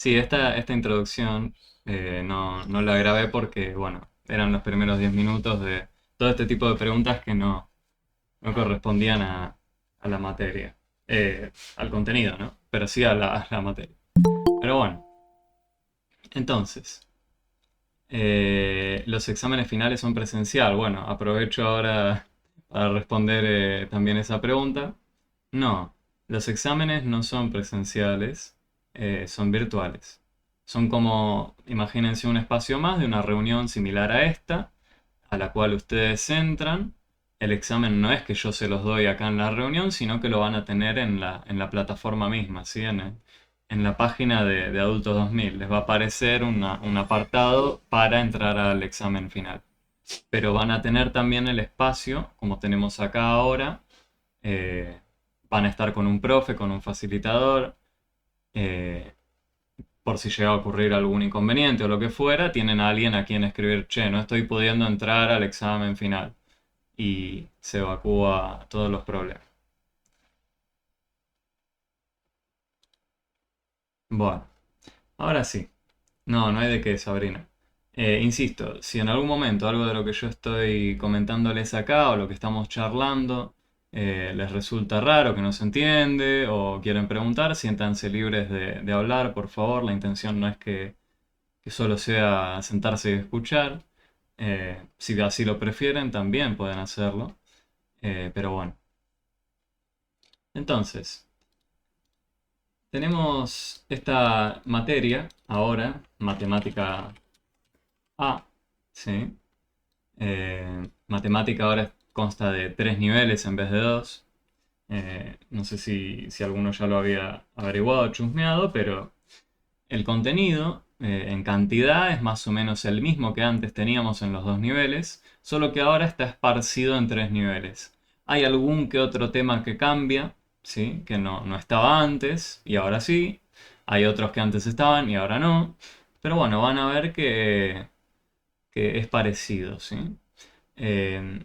Sí, esta introducción no la grabé porque, bueno, eran los primeros 10 minutos de todo este tipo de preguntas que no correspondían a la materia, al contenido, ¿no? Pero sí a la materia. Pero bueno, entonces, los exámenes finales son presencial. Bueno, aprovecho ahora para responder también esa pregunta. No, los exámenes no son presenciales, son virtuales. Son como, imagínense un espacio más de una reunión similar a esta, a la cual ustedes entran. El examen no es que yo se los doy acá en la reunión, sino que lo van a tener en la plataforma misma, ¿sí? En la página de Adultos 2000. Les va a aparecer un apartado para entrar al examen final. Pero van a tener también el espacio, como tenemos acá ahora, eh, van a estar con un profe, con un facilitador, eh, por si llega a ocurrir algún inconveniente o lo que fuera, tienen a alguien a quien escribir, che, no estoy pudiendo entrar al examen final y se evacúa todos los problemas. Bueno, ahora sí. No hay de qué, Sabrina. Insisto, si en algún momento algo de lo que yo estoy comentándoles acá o lo que estamos charlando les resulta raro, que no se entiende o quieren preguntar, siéntanse libres de hablar, por favor. La intención no es que solo sea sentarse y escuchar. Si así lo prefieren, también pueden hacerlo. Pero bueno. Entonces, tenemos esta materia ahora, matemática A, ¿sí? Matemática ahora consta de tres niveles en vez de dos. No sé si alguno ya lo había averiguado o chusmeado, pero el contenido en cantidad es más o menos el mismo que antes teníamos en los dos niveles, solo que ahora está esparcido en tres niveles. Hay algún que otro tema que cambia, ¿sí? Que no estaba antes y ahora sí. Hay otros que antes estaban y ahora no. Pero bueno, van a ver que es parecido, ¿sí? Eh,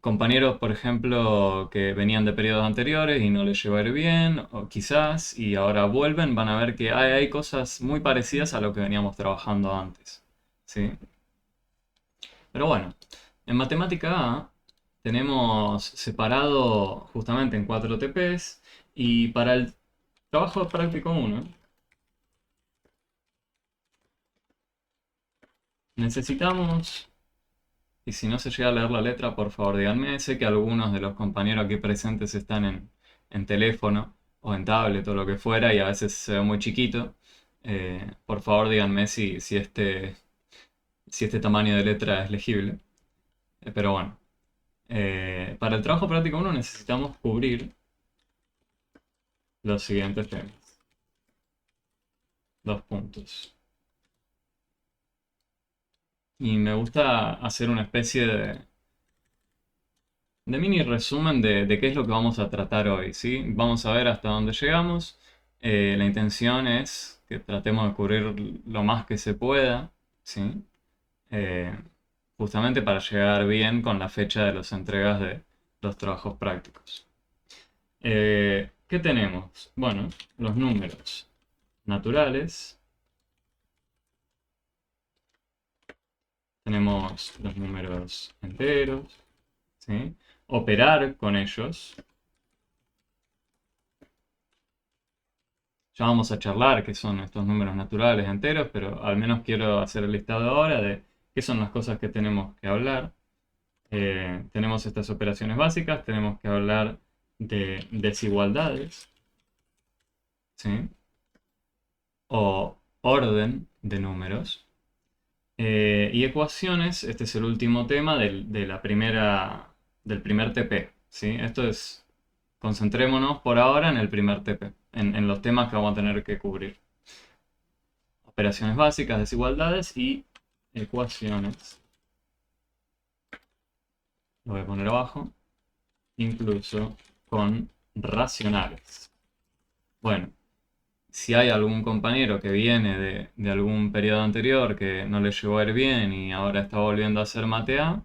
Compañeros, por ejemplo, que venían de periodos anteriores y no les llegó a ir bien, o quizás, y ahora vuelven, van a ver que hay cosas muy parecidas a lo que veníamos trabajando antes. ¿Sí? Pero bueno, en matemática A tenemos separado justamente en 4 TPs y para el trabajo práctico uno necesitamos, y si no se llega a leer la letra, por favor díganme. Sé que algunos de los compañeros aquí presentes están en teléfono o en tablet o lo que fuera y a veces se ve muy chiquito. Por favor díganme si este tamaño de letra es legible. Pero bueno, para el trabajo práctico uno necesitamos cubrir los siguientes temas. Dos puntos. Y me gusta hacer una especie de mini resumen de qué es lo que vamos a tratar hoy, ¿sí? Vamos a ver hasta dónde llegamos. La intención es que tratemos de cubrir lo más que se pueda, ¿sí? Eh, Justamente para llegar bien con la fecha de las entregas de los trabajos prácticos. ¿Qué tenemos? Bueno, los números naturales, tenemos los números enteros, ¿sí? Operar con ellos. Ya vamos a charlar qué son estos números naturales enteros, pero al menos quiero hacer el listado ahora de qué son las cosas que tenemos que hablar. Tenemos estas operaciones básicas, tenemos que hablar de desigualdades, ¿sí? O orden de números. Y ecuaciones, este es el último tema del primer TP, ¿sí? Esto es, concentrémonos por ahora en el primer TP, en los temas que vamos a tener que cubrir. Operaciones básicas, desigualdades y ecuaciones. Lo voy a poner abajo. Incluso con racionales. Bueno, si hay algún compañero que viene de algún periodo anterior que no le llegó a ir bien y ahora está volviendo a hacer mate A,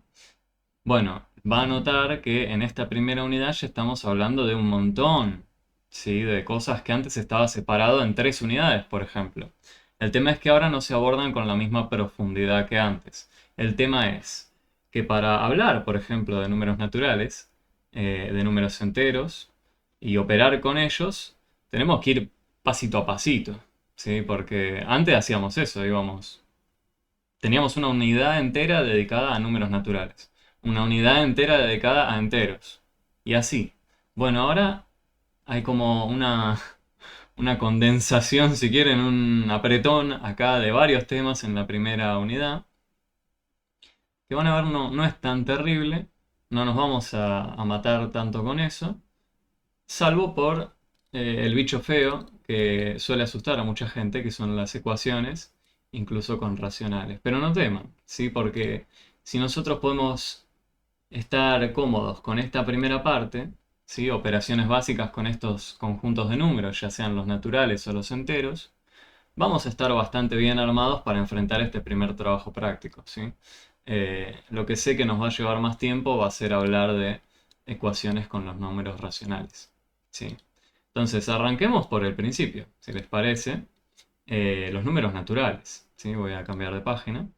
bueno, va a notar que en esta primera unidad ya estamos hablando de un montón. ¿sí? De cosas que antes estaba separado en 3 unidades, por ejemplo. El tema es que ahora no se abordan con la misma profundidad que antes. El tema es que para hablar, por ejemplo, de números naturales, de números enteros, y operar con ellos, tenemos que ir pasito a pasito, ¿sí? Porque antes hacíamos eso, íbamos. Teníamos una unidad entera dedicada a números naturales, una unidad entera dedicada a enteros, y así. Bueno, ahora hay como una condensación, si quieren, un apretón acá de varios temas en la primera unidad, que van a ver no es tan terrible, no nos vamos a matar tanto con eso, salvo por el bicho feo que suele asustar a mucha gente, que son las ecuaciones, incluso con racionales. Pero no teman, ¿sí? Porque si nosotros podemos estar cómodos con esta primera parte, ¿sí? Operaciones básicas con estos conjuntos de números, ya sean los naturales o los enteros, vamos a estar bastante bien armados para enfrentar este primer trabajo práctico, ¿sí? Lo que sé que nos va a llevar más tiempo va a ser hablar de ecuaciones con los números racionales, ¿sí? Entonces, arranquemos por el principio, si les parece. Los números naturales, ¿sí? Voy a cambiar de página.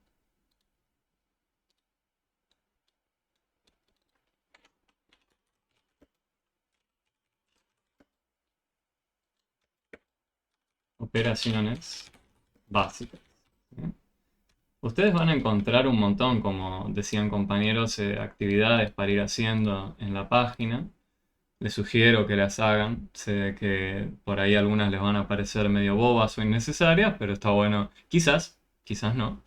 Operaciones básicas, ¿sí? Ustedes van a encontrar un montón, como decían compañeros, actividades para ir haciendo en la página. Les sugiero que las hagan. Sé que por ahí algunas les van a parecer medio bobas o innecesarias, pero está bueno. Quizás no.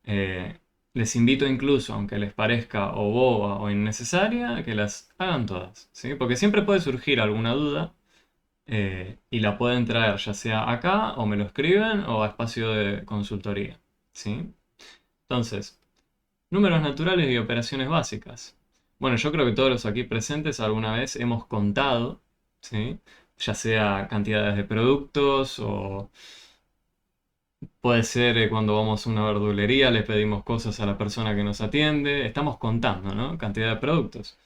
Eh, Les invito incluso, aunque les parezca o boba o innecesaria, que las hagan todas, ¿sí? Porque siempre puede surgir alguna duda y la pueden traer ya sea acá o me lo escriben o a espacio de consultoría, ¿sí? Entonces, números naturales y operaciones básicas. Bueno, yo creo que todos los aquí presentes alguna vez hemos contado, ¿sí? Ya sea cantidades de productos o puede ser cuando vamos a una verdulería, le pedimos cosas a la persona que nos atiende, estamos contando, ¿no? Cantidad de productos.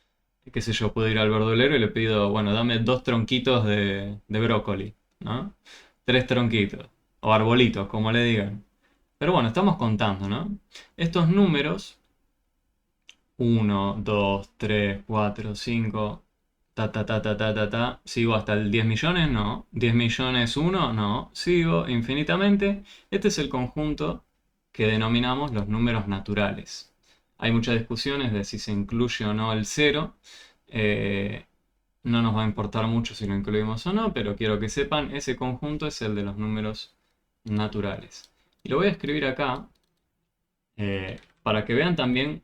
Qué sé yo, puedo ir al verdulero y le pido, bueno, dame 2 tronquitos de brócoli, ¿no? 3 tronquitos, o arbolitos, como le digan. Pero bueno, estamos contando, ¿no? Estos números 1, 2, 3, 4, 5, ta, ta, ta, ta, ta, ta, ta. ¿Sigo hasta el 10 millones? No. ¿10 millones uno? No. Sigo infinitamente. Este es el conjunto que denominamos los números naturales. Hay muchas discusiones de si se incluye o no el cero. Eh, no nos va a importar mucho si lo incluimos o no, pero quiero que sepan, ese conjunto es el de los números naturales. Y lo voy a escribir acá para que vean también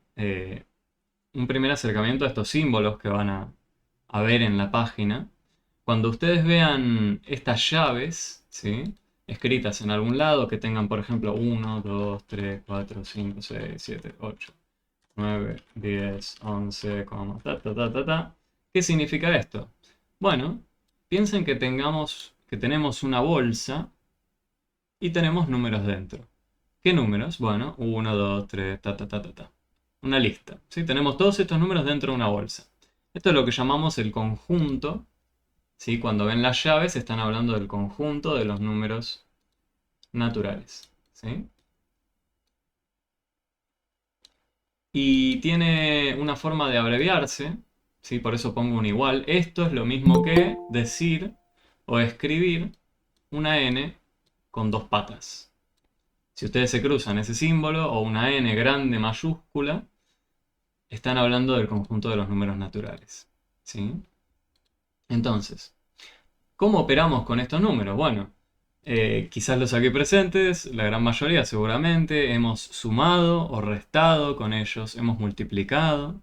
un primer acercamiento a estos símbolos que van a ver en la página. Cuando ustedes vean estas llaves, ¿sí? Escritas en algún lado, que tengan, por ejemplo, 1, 2, 3, 4, 5, 6, 7, 8, 9, 10, 11, ta, ta, ta, ta, ta. ¿Qué significa esto? Bueno, piensen que tenemos una bolsa y tenemos números dentro. ¿Qué números? Bueno, 1, 2, 3, ta, ta, ta, ta, ta. Una lista, ¿sí? Tenemos todos estos números dentro de una bolsa. Esto es lo que llamamos el conjunto, ¿sí? Cuando ven las llaves están hablando del conjunto de los números naturales, ¿sí? Y tiene una forma de abreviarse, ¿sí? Por eso pongo un igual. Esto es lo mismo que decir o escribir una n con 2 patas. Si ustedes se cruzan ese símbolo o una n grande mayúscula, están hablando del conjunto de los números naturales, ¿sí? Entonces, ¿cómo operamos con estos números? Bueno, quizás los aquí presentes, la gran mayoría seguramente, hemos sumado o restado con ellos, hemos multiplicado,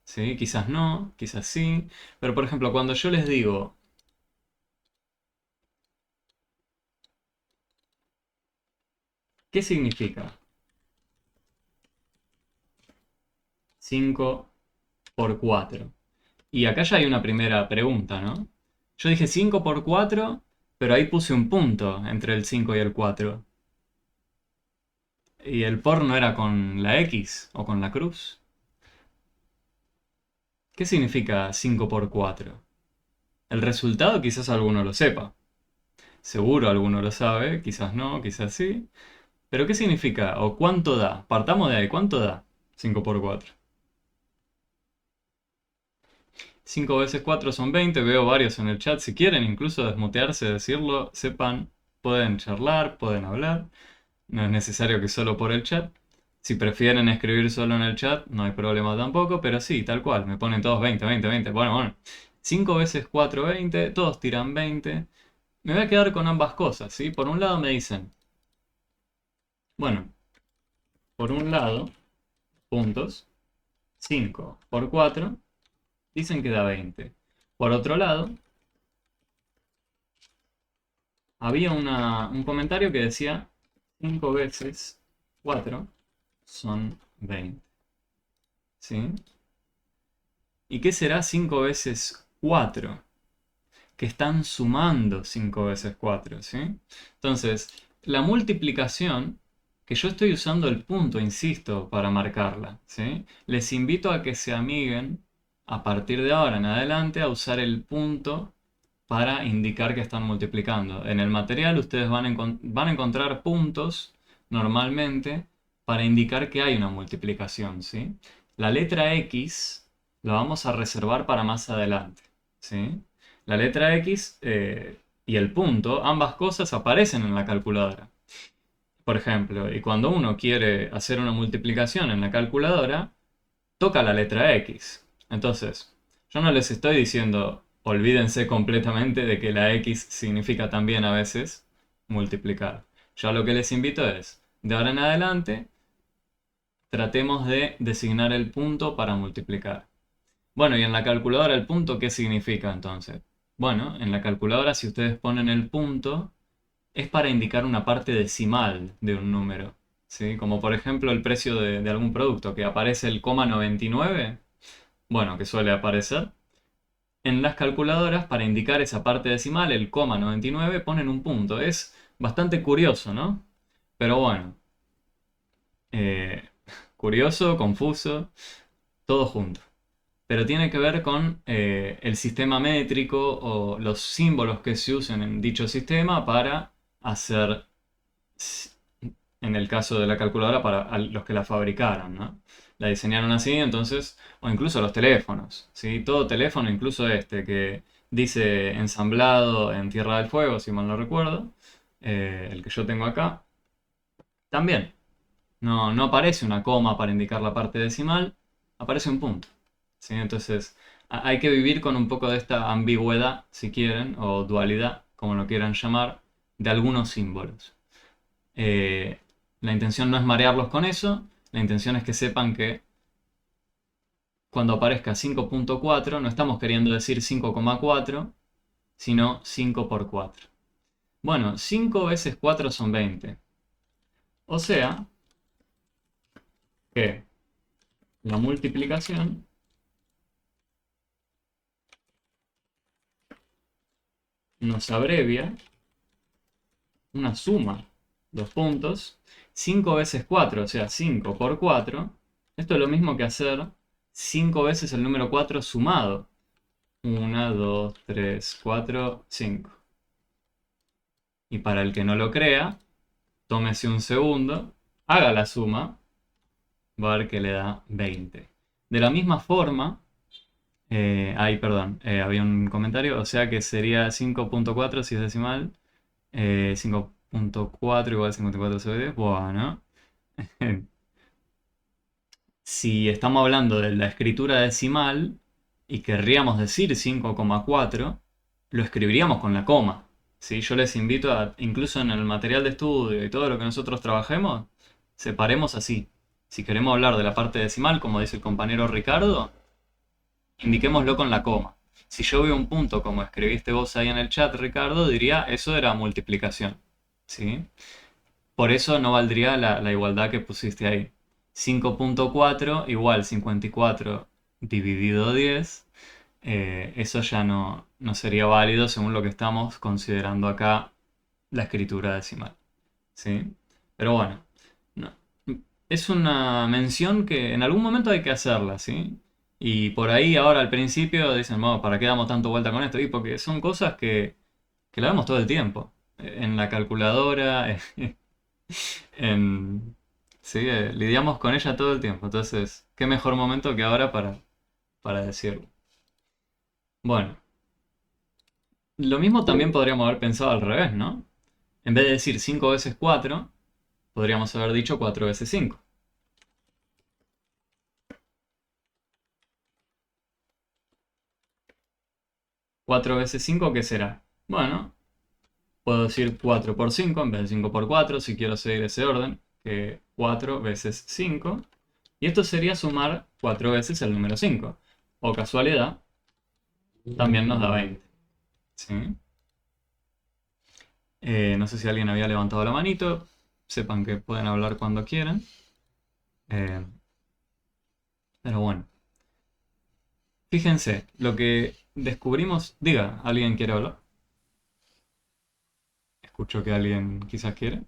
¿sí? Quizás no, quizás sí. Pero por ejemplo, cuando yo les digo, ¿qué significa 5 por 4? Y acá ya hay una primera pregunta, ¿no? Yo dije 5 por 4, pero ahí puse un punto entre el 5 y el 4. ¿Y el por no era con la X o con la cruz? ¿Qué significa 5 por 4? El resultado quizás alguno lo sepa. Seguro alguno lo sabe, quizás no, quizás sí. Pero ¿qué significa? ¿O cuánto da? Partamos de ahí, ¿cuánto da 5 por 4? 5 veces 4 son 20, veo varios en el chat. Si quieren incluso desmutearse, decirlo, sepan, pueden charlar, pueden hablar. No es necesario que solo por el chat. Si prefieren escribir solo en el chat, no hay problema tampoco, pero sí, tal cual, me ponen todos 20, 20, 20. Bueno. 5 veces 4, 20, todos tiran 20. Me voy a quedar con ambas cosas, ¿sí? Por un lado me dicen, bueno, por un lado, puntos, 5 por 4, dicen que da 20. Por otro lado, había un comentario que decía 5 veces 4 son 20. ¿Sí? ¿Y qué será 5 veces 4? Que están sumando 5 veces 4, ¿sí? Entonces, la multiplicación, que yo estoy usando el punto, insisto, para marcarla, ¿sí? Les invito a que se amiguen a partir de ahora en adelante a usar el punto para indicar que están multiplicando. En el material ustedes van a encontrar puntos normalmente para indicar que hay una multiplicación, ¿sí? La letra X la vamos a reservar para más adelante, ¿sí? La letra X y el punto, ambas cosas aparecen en la calculadora. Por ejemplo, y cuando uno quiere hacer una multiplicación en la calculadora, toca la letra X. Entonces, yo no les estoy diciendo, olvídense completamente de que la X significa también a veces multiplicar. Yo lo que les invito es, de ahora en adelante, tratemos de designar el punto para multiplicar. Bueno, y en la calculadora el punto, ¿qué significa entonces? Bueno, en la calculadora si ustedes ponen el punto, es para indicar una parte decimal de un número. ¿Sí? Como por ejemplo el precio de algún producto, que aparece el coma 99, bueno, que suele aparecer. En las calculadoras, para indicar esa parte decimal, el coma 99, ponen un punto. Es bastante curioso, ¿no? Pero bueno, eh, curioso, confuso, todo junto. Pero tiene que ver con el sistema métrico o los símbolos que se usan en dicho sistema para hacer, en el caso de la calculadora, para los que la fabricaron, ¿no? La diseñaron así, entonces, o incluso los teléfonos, ¿sí? Todo teléfono, incluso este, que dice ensamblado en Tierra del Fuego, si mal no recuerdo, el que yo tengo acá, también. No aparece una coma para indicar la parte decimal, aparece un punto. ¿Sí? Entonces, hay que vivir con un poco de esta ambigüedad, si quieren, o dualidad, como lo quieran llamar, de algunos símbolos. Eh, la intención no es marearlos con eso, la intención es que sepan que cuando aparezca 5.4 no estamos queriendo decir 5,4, sino 5 por 4. Bueno, 5 veces 4 son 20. O sea que la multiplicación nos abrevia una suma, dos puntos, 5 veces 4, o sea, 5 por 4. Esto es lo mismo que hacer 5 veces el número 4 sumado. 1, 2, 3, 4, 5. Y para el que no lo crea, tómese un segundo, haga la suma, va a ver que le da 20. De la misma forma, perdón, había un comentario, o sea que sería 5.4 si es decimal, 5.4 igual a 54 sobre 10, bueno. Si estamos hablando de la escritura decimal y querríamos decir 5,4, lo escribiríamos con la coma. ¿Sí? Yo les invito a, incluso en el material de estudio y todo lo que nosotros trabajemos, separemos así. Si queremos hablar de la parte decimal, como dice el compañero Ricardo, indiquémoslo con la coma. Si yo veo un punto como escribiste vos ahí en el chat, Ricardo, diría eso era multiplicación. ¿Sí? Por eso no valdría la igualdad que pusiste ahí. 5.4 igual 54 dividido 10. Eso ya no sería válido según lo que estamos considerando acá la escritura decimal. ¿Sí? Pero bueno, no. Es una mención que en algún momento hay que hacerla, ¿sí? Y por ahí ahora al principio dicen, "Bueno, ¿para qué damos tanto vuelta con esto?" Y porque son cosas que la vemos todo el tiempo. En la calculadora, en... Sí, lidiamos con ella todo el tiempo. Entonces, qué mejor momento que ahora para decirlo. Bueno, lo mismo también podríamos haber pensado al revés, ¿no? En vez de decir 5 veces 4 podríamos haber dicho 4 veces 5. 4 veces 5, ¿qué será? Bueno, puedo decir 4 por 5 en vez de 5 por 4 si quiero seguir ese orden, que 4 veces 5. Y esto sería sumar 4 veces el número 5. O casualidad, también nos da 20. ¿Sí? No sé si alguien había levantado la manito. Sepan que pueden hablar cuando quieran. Eh, pero bueno. Fíjense, lo que descubrimos... Diga, ¿alguien quiere hablar? Escucho que alguien quizás quiere.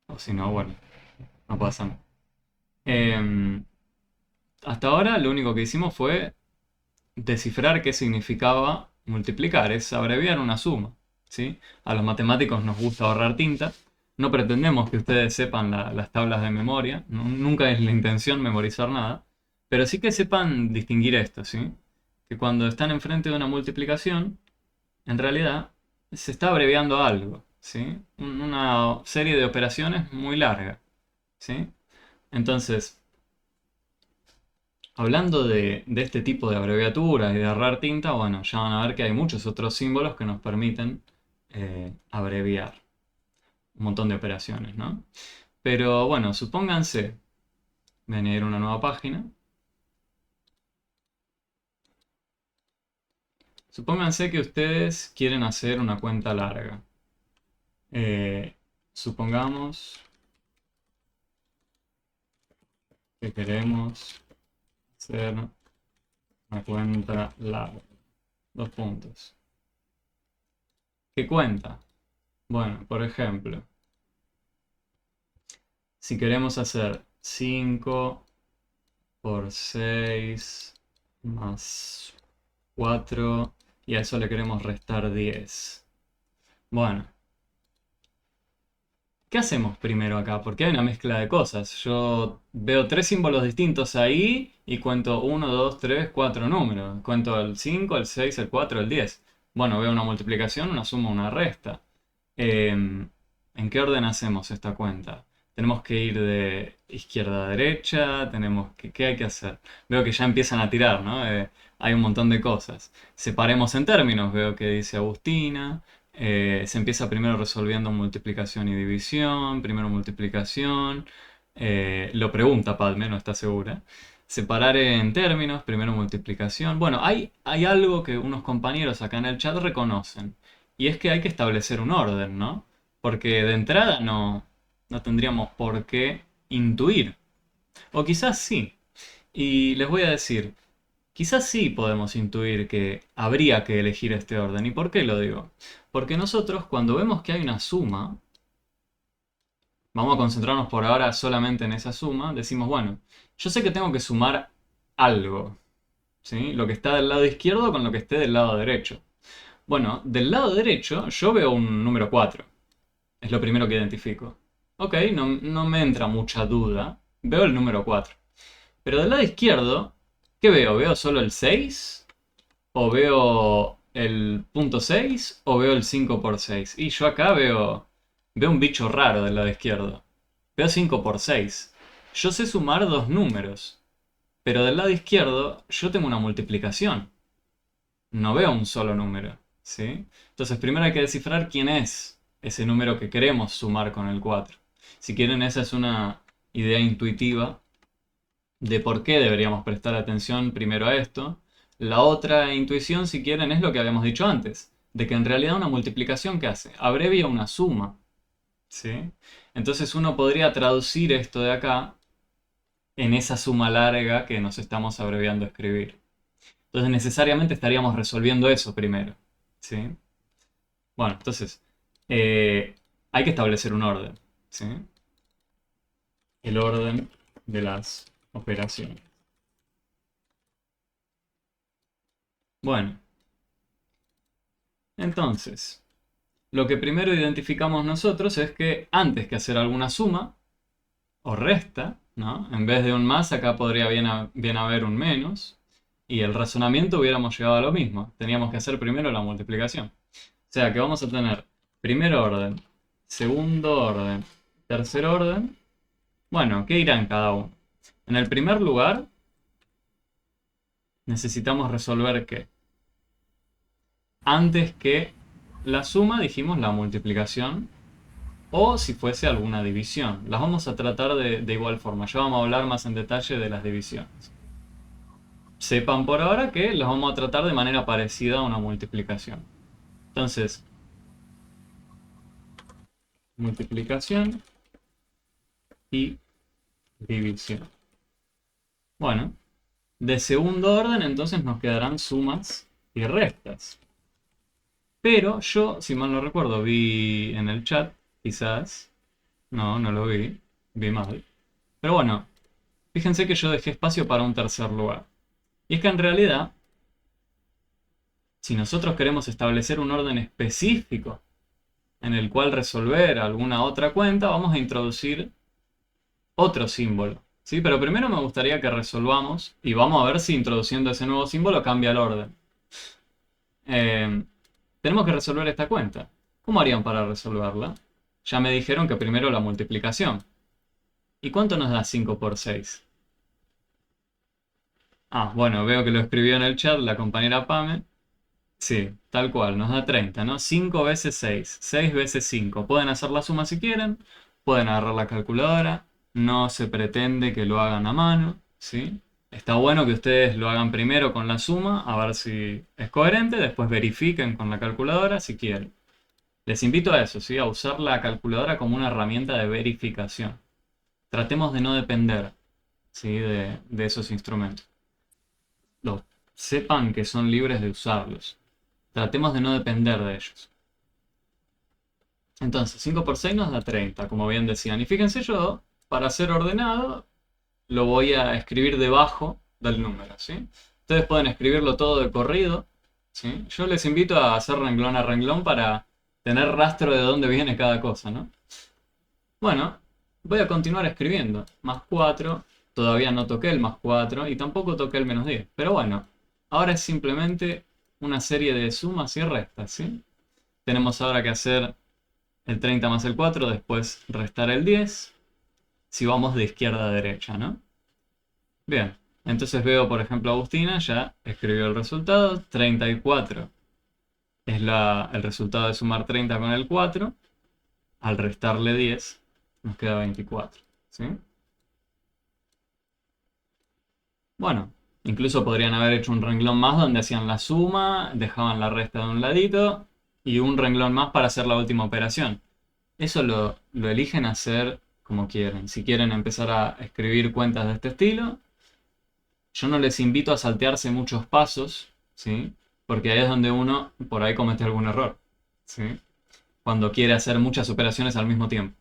O si no, bueno, no pasa nada. Em, Hasta ahora lo único que hicimos fue descifrar qué significaba multiplicar, es abreviar una suma. ¿Sí? A los matemáticos nos gusta ahorrar tinta. No pretendemos que ustedes sepan las tablas de memoria, nunca es la intención memorizar nada, pero sí que sepan distinguir esto, ¿sí? Que cuando están enfrente de una multiplicación, en realidad se está abreviando algo, ¿sí? Una serie de operaciones muy larga, ¿sí? Entonces, hablando de este tipo de abreviaturas y de ahorrar tinta, bueno, ya van a ver que hay muchos otros símbolos que nos permiten abreviar un montón de operaciones, ¿no? Pero bueno, supónganse, voy a añadir una nueva página. Supónganse que ustedes quieren hacer una cuenta larga. Eh, Supongamos que queremos hacer una cuenta larga. Dos puntos. ¿Qué cuenta? Bueno, por ejemplo, si queremos hacer 5 por 6 más 4 y a eso le queremos restar 10. Bueno, ¿qué hacemos primero acá? Porque hay una mezcla de cosas. Yo veo tres símbolos distintos ahí y cuento uno, 2, 3, 4 números. Cuento el 5, el 6, el 4, el 10. Bueno, veo una multiplicación, una suma, una resta. ¿En qué orden hacemos esta cuenta? Tenemos que ir de izquierda a derecha, ¿qué hay que hacer? Veo que ya empiezan a tirar, ¿no? Hay un montón de cosas. Separemos en términos, veo que dice Agustina. Se empieza primero resolviendo multiplicación y división, primero multiplicación. Lo pregunta Padme, no está segura. Separar en términos, primero multiplicación. Bueno, hay algo que unos compañeros acá en el chat reconocen. Y es que hay que establecer un orden, ¿no? Porque de entrada no tendríamos por qué intuir. O quizás sí. Y les voy a decir, quizás sí podemos intuir que habría que elegir este orden. ¿Y por qué lo digo? Porque nosotros cuando vemos que hay una suma, vamos a concentrarnos por ahora solamente en esa suma, decimos, bueno, yo sé que tengo que sumar algo, ¿sí? Lo que está del lado izquierdo con lo que esté del lado derecho. Bueno, del lado derecho yo veo un número 4. Es lo primero que identifico. Ok, no me entra mucha duda. Veo el número 4. Pero del lado izquierdo, ¿qué veo? ¿Veo solo el 6? ¿O veo el punto 6? ¿O veo el 5 por 6? Y yo acá veo un bicho raro del lado izquierdo. Veo 5 por 6. Yo sé sumar dos números. Pero del lado izquierdo yo tengo una multiplicación. No veo un solo número. ¿Sí? Entonces primero hay que descifrar quién es ese número que queremos sumar con el 4. Si quieren, esa es una idea intuitiva de por qué deberíamos prestar atención primero a esto. La otra intuición, si quieren, es lo que habíamos dicho antes, de que en realidad una multiplicación, ¿qué hace? Abrevia una suma. ¿Sí? Entonces uno podría traducir esto de acá en esa suma larga que nos estamos abreviando a escribir. Entonces necesariamente estaríamos resolviendo eso primero. ¿Sí? Bueno, entonces, hay que establecer un orden, ¿sí? El orden de las operaciones. Bueno, entonces, lo que primero identificamos nosotros es que antes que hacer alguna suma o resta, ¿no? En vez de un más, acá podría bien haber un menos. Y el razonamiento hubiéramos llegado a lo mismo. Teníamos que hacer primero la multiplicación. O sea que vamos a tener primer orden, segundo orden, tercer orden. Bueno, ¿qué irá en cada uno? En el primer lugar, necesitamos resolver que antes que la suma dijimos la multiplicación o si fuese alguna división. Las vamos a tratar de igual forma. Ya vamos a hablar más en detalle de las divisiones. Sepan por ahora que las vamos a tratar de manera parecida a una multiplicación. Entonces, multiplicación y división. Bueno, de segundo orden entonces nos quedarán sumas y restas. Pero yo, si mal no recuerdo, vi en el chat, quizás, no lo vi mal. Pero bueno, fíjense que yo dejé espacio para un tercer lugar. Y es que en realidad, si nosotros queremos establecer un orden específico en el cual resolver alguna otra cuenta, vamos a introducir otro símbolo. ¿Sí? Pero primero me gustaría que resolvamos y vamos a ver si introduciendo ese nuevo símbolo cambia el orden. Tenemos que resolver esta cuenta. ¿Cómo harían para resolverla? Ya me dijeron que primero la multiplicación. ¿Y cuánto nos da 5 por 6? Ah, bueno, veo que lo escribió en el chat la compañera Pame. Sí, tal cual, nos da 30, ¿no? 5 veces 6, 6 veces 5. Pueden hacer la suma si quieren, pueden agarrar la calculadora, no se pretende que lo hagan a mano, ¿sí? Está bueno que ustedes lo hagan primero con la suma, a ver si es coherente, después verifiquen con la calculadora si quieren. Les invito a eso, ¿sí? A usar la calculadora como una herramienta de verificación. Tratemos de no depender, ¿sí? de esos instrumentos. Sepan que son libres de usarlos. Tratemos de no depender de ellos. Entonces, 5 por 6 nos da 30, como bien decían. Y fíjense yo, para ser ordenado, lo voy a escribir debajo del número, ¿sí? Ustedes pueden escribirlo todo de corrido, ¿sí? Yo les invito a hacer renglón a renglón para tener rastro de dónde viene cada cosa, ¿no? Bueno, voy a continuar escribiendo. Más 4, todavía no toqué el más 4 y tampoco toqué el menos 10. Pero bueno, ahora es simplemente una serie de sumas y restas, ¿sí? Tenemos ahora que hacer el 30 más el 4, después restar el 10, si vamos de izquierda a derecha, ¿no? Bien, entonces veo, por ejemplo, Agustina ya escribió el resultado, 34 es el resultado de sumar 30 con el 4, al restarle 10 nos queda 24, ¿sí? Bueno, incluso podrían haber hecho un renglón más donde hacían la suma, dejaban la resta de un ladito y un renglón más para hacer la última operación. Eso lo eligen hacer como quieren. Si quieren empezar a escribir cuentas de este estilo, yo no les invito a saltearse muchos pasos, ¿sí? Porque ahí es donde uno por ahí comete algún error, ¿sí? Cuando quiere hacer muchas operaciones al mismo tiempo.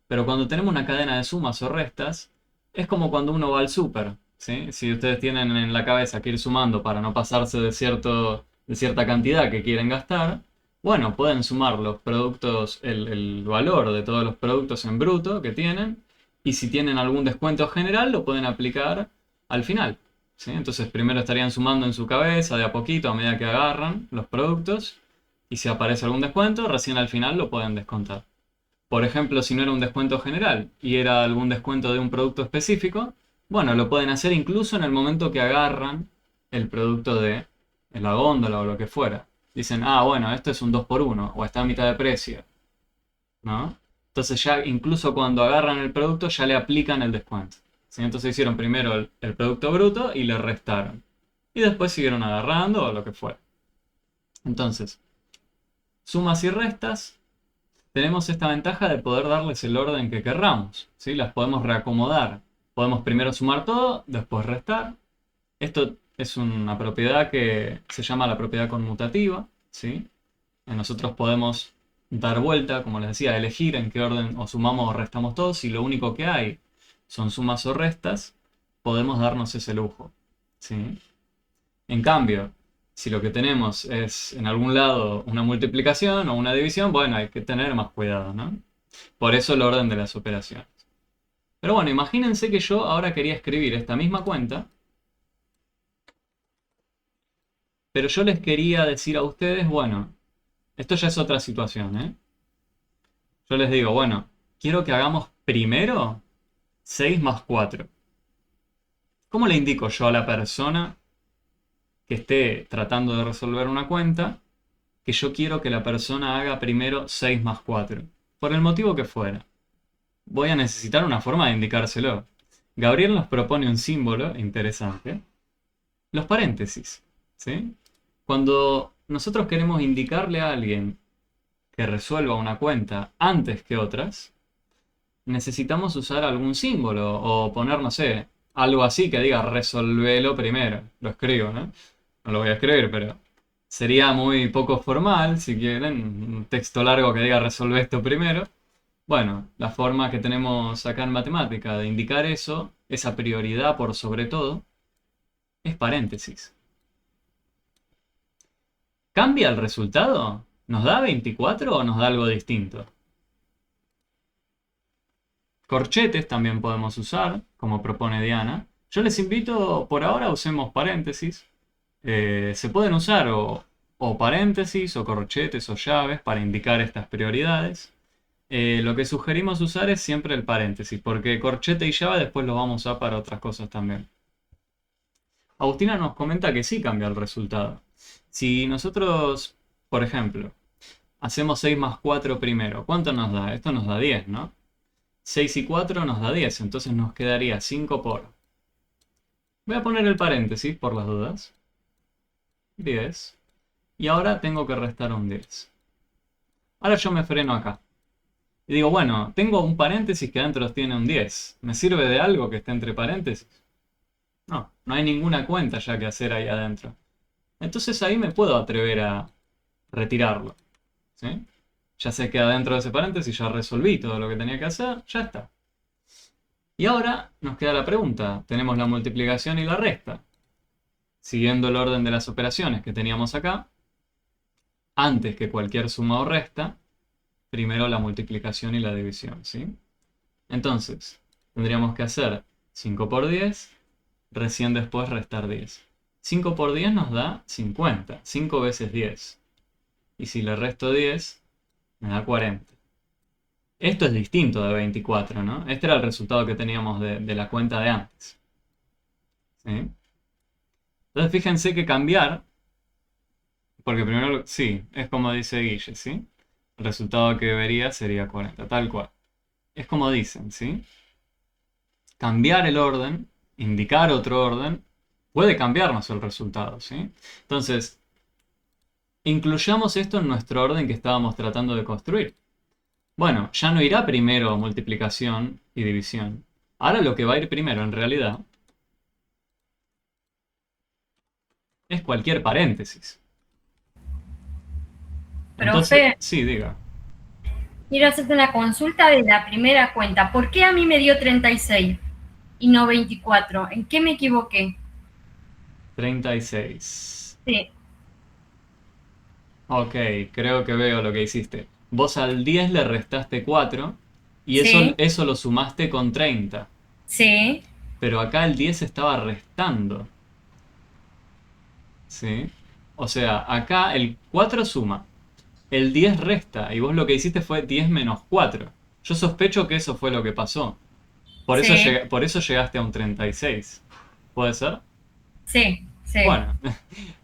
Pero cuando tenemos una cadena de sumas o restas, es como cuando uno va al súper, ¿sí? Si ustedes tienen en la cabeza que ir sumando para no pasarse de cierta cantidad que quieren gastar, bueno, pueden sumar los productos, el valor de todos los productos en bruto que tienen, y si tienen algún descuento general, lo pueden aplicar al final, ¿sí? Entonces primero estarían sumando en su cabeza de a poquito a medida que agarran los productos, y si aparece algún descuento, recién al final lo pueden descontar. Por ejemplo, si no era un descuento general y era algún descuento de un producto específico, bueno, lo pueden hacer incluso en el momento que agarran el producto de la góndola o lo que fuera. Dicen, ah, bueno, esto es un 2 por 1 o está a mitad de precio, ¿no? Entonces ya incluso cuando agarran el producto ya le aplican el descuento, ¿sí? Entonces hicieron primero el producto bruto y le restaron. Y después siguieron agarrando o lo que fuera. Entonces, sumas y restas, tenemos esta ventaja de poder darles el orden que querramos, ¿sí? Las podemos reacomodar. Podemos primero sumar todo, después restar. Esto es una propiedad que se llama la propiedad conmutativa, ¿sí? Nosotros podemos dar vuelta, como les decía, elegir en qué orden o sumamos o restamos todos, y lo único que hay son sumas o restas, podemos darnos ese lujo, ¿sí? En cambio, si lo que tenemos es en algún lado una multiplicación o una división, bueno, hay que tener más cuidado, ¿no? Por eso el orden de las operaciones. Pero bueno, imagínense que yo ahora quería escribir esta misma cuenta, pero yo les quería decir a ustedes, bueno, esto ya es otra situación, ¿eh? Yo les digo, bueno, quiero que hagamos primero 6 más 4. ¿Cómo le indico yo a la persona que esté tratando de resolver una cuenta que yo quiero que la persona haga primero 6 más 4? Por el motivo que fuera. Voy a necesitar una forma de indicárselo. Gabriel nos propone un símbolo interesante. Los paréntesis, ¿sí? Cuando nosotros queremos indicarle a alguien que resuelva una cuenta antes que otras, necesitamos usar algún símbolo o poner, no sé, algo así que diga resolvelo primero. Lo escribo, ¿no? No lo voy a escribir, pero sería muy poco formal, si quieren, un texto largo que diga resolve esto primero. Bueno, la forma que tenemos acá en matemática de indicar eso, esa prioridad por sobre todo, es paréntesis. ¿Cambia el resultado? ¿Nos da 24 o nos da algo distinto? Corchetes también podemos usar, como propone Diana. Yo les invito, por ahora usemos paréntesis. Se pueden usar o paréntesis o corchetes o llaves para indicar estas prioridades. Lo que sugerimos usar es siempre el paréntesis, porque corchete y llave después lo vamos a usar para otras cosas también. Agustina nos comenta que sí cambia el resultado. Si nosotros, por ejemplo, hacemos 6 más 4 primero, ¿cuánto nos da? Esto nos da 10, ¿no? 6 y 4 nos da 10, entonces nos quedaría 5 por... Voy a poner el paréntesis por las dudas. 10. Y ahora tengo que restar un 10. Ahora yo me freno acá. Y digo, bueno, tengo un paréntesis que adentro tiene un 10. ¿Me sirve de algo que esté entre paréntesis? No, no hay ninguna cuenta ya que hacer ahí adentro. Entonces ahí me puedo atrever a retirarlo, ¿sí? Ya sé que adentro de ese paréntesis ya resolví todo lo que tenía que hacer, ya está. Y ahora nos queda la pregunta. Tenemos la multiplicación y la resta. Siguiendo el orden de las operaciones que teníamos acá, antes que cualquier suma o resta, primero la multiplicación y la división, ¿sí? Entonces, tendríamos que hacer 5 por 10, recién después restar 10. 5 por 10 nos da 50, 5 veces 10. Y si le resto 10, me da 40. Esto es distinto de 24, ¿no? Este era el resultado que teníamos de la cuenta de antes, ¿sí? Entonces fíjense que cambiar, porque primero, sí, es como dice Guille, ¿sí? El resultado que vería sería 40, tal cual. Es como dicen, ¿sí? Cambiar el orden, indicar otro orden, puede cambiarnos el resultado, ¿sí? Entonces, incluyamos esto en nuestro orden que estábamos tratando de construir. Bueno, ya no irá primero multiplicación y división. Ahora lo que va a ir primero en realidad es cualquier paréntesis. Entonces, Profe, sí, diga. quiero hacerte una consulta de la primera cuenta. ¿Por qué a mí me dio 36 y no 24? ¿En qué me equivoqué? 36. Sí, Ok, creo que veo lo que hiciste. Vos al 10 le restaste 4 y sí, eso lo sumaste con 30. sí, Pero acá el 10 estaba restando, ¿sí? O sea, acá el 4 suma, el 10 resta y vos lo que hiciste fue 10 menos 4. Yo sospecho que eso fue lo que pasó. sí, Por eso llegaste a un 36. ¿Puede ser? sí, sí. Bueno,